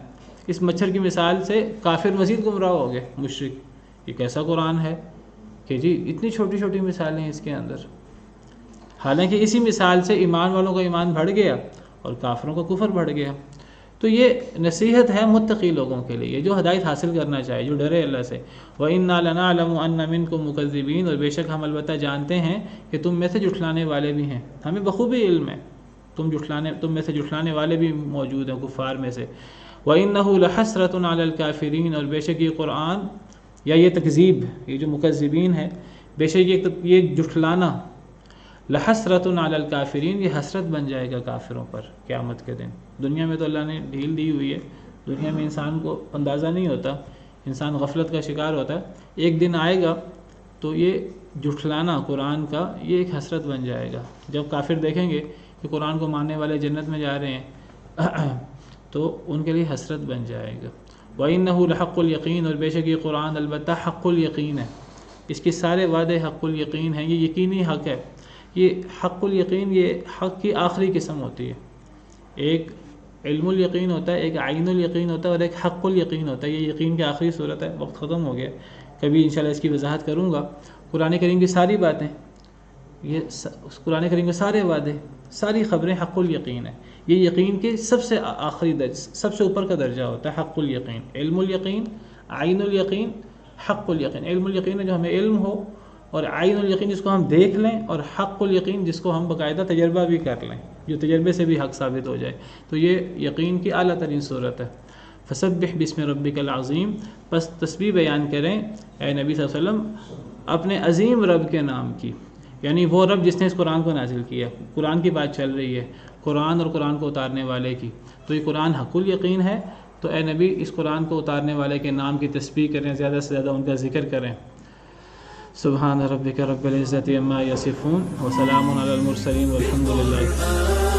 اس مچھر کی مثال سے کافر مزید گمراہ ہو گئے، مشرک۔ یہ کیسا قرآن ہے کہ جی اتنی چھوٹی چھوٹی مثالیں اس کے اندر، حالانکہ اسی مثال سے ایمان والوں کا ایمان بڑھ گیا اور کافروں کا کفر بڑھ گیا۔ تو یہ نصیحت ہے متقی لوگوں کے لیے، جو ہدایت حاصل کرنا چاہے، جو ڈرے اللہ سے۔ وَإِنَّا لَنَعْلَمُ أَنَّ مِنْكُمْ مُكَذِّبِينَ، اور بے شک ہم البتہ جانتے ہیں کہ تم میں سے جھٹلانے والے بھی ہیں، ہمیں بخوبی علم ہے تم میں سے جھٹلانے والے بھی موجود ہیں کفار میں سے۔ وَإِنَّهُ لَحَسْرَةٌ عَلَى الْكَافِرِينَ، اور بے شک یہ قرآن یا یہ تکذیب، یہ جو مکذبین ہے، بے شک یہ جھٹلانا، لحسرۃ علی الکافرین، یہ حسرت بن جائے گا کافروں پر قیامت کے دن۔ دنیا میں تو اللہ نے ڈھیل دی ہوئی ہے، دنیا میں انسان کو اندازہ نہیں ہوتا، انسان غفلت کا شکار ہوتا ہے، ایک دن آئے گا تو یہ جھٹلانا قرآن کا یہ ایک حسرت بن جائے گا۔ جب کافر دیکھیں گے کہ قرآن کو ماننے والے جنت میں جا رہے ہیں تو ان کے لیے حسرت بن جائے گا۔ وَإِنَّهُ لَحَقُّ الْيَقِينَ، اور بے شک یہ قرآن البتہ حق الیقین ہے، اس کے سارے وعدے حق الیقین ہیں، یہ یقینی حق ہے۔ یہ حق الیقین یہ حق کی آخری قسم ہوتی ہے، ایک علم الیقین ہوتا ہے، ایک عین الیقین ہوتا ہے، اور ایک حق الیقین ہوتا ہے۔ یہ یقین کی آخری صورت ہے۔ وقت ختم ہو گیا، کبھی انشاءاللہ اس کی وضاحت کروں گا۔ قرآن کریم کی ساری باتیں، یہ قرآن کریم کے سارے وعدے، ساری خبریں حق الیقین ہیں۔ یہ یقین کے سب سے آخری درجہ، سب سے اوپر کا درجہ ہوتا ہے حق الیقین۔ علم الیقین، عین الیقین، حق الیقین۔ علم الیقین ہے جو ہمیں علم ہو، اور عین الیقین جس کو ہم دیکھ لیں، اور حق الیقین جس کو ہم باقاعدہ تجربہ بھی کر لیں، جو تجربے سے بھی حق ثابت ہو جائے۔ تو یہ یقین کی اعلیٰ ترین صورت ہے۔ فسبح بسم ربک العظیم، بس تسبیح بیان کریں اے نبی صلی اللہ علیہ وسلم اپنے عظیم رب کے نام کی، یعنی وہ رب جس نے اس قرآن کو نازل کیا۔ قرآن کی بات چل رہی ہے، قرآن اور قرآن کو اتارنے والے کی، تو یہ قرآن حق الیقین ہے۔ تو اے نبی اس قرآن کو اتارنے والے کے نام کی تسبیح کریں، زیادہ سے زیادہ ان کا ذکر کریں۔ سبحان ربک رب العزت عما یصفون وسلام علی المرسلین والحمد للہ۔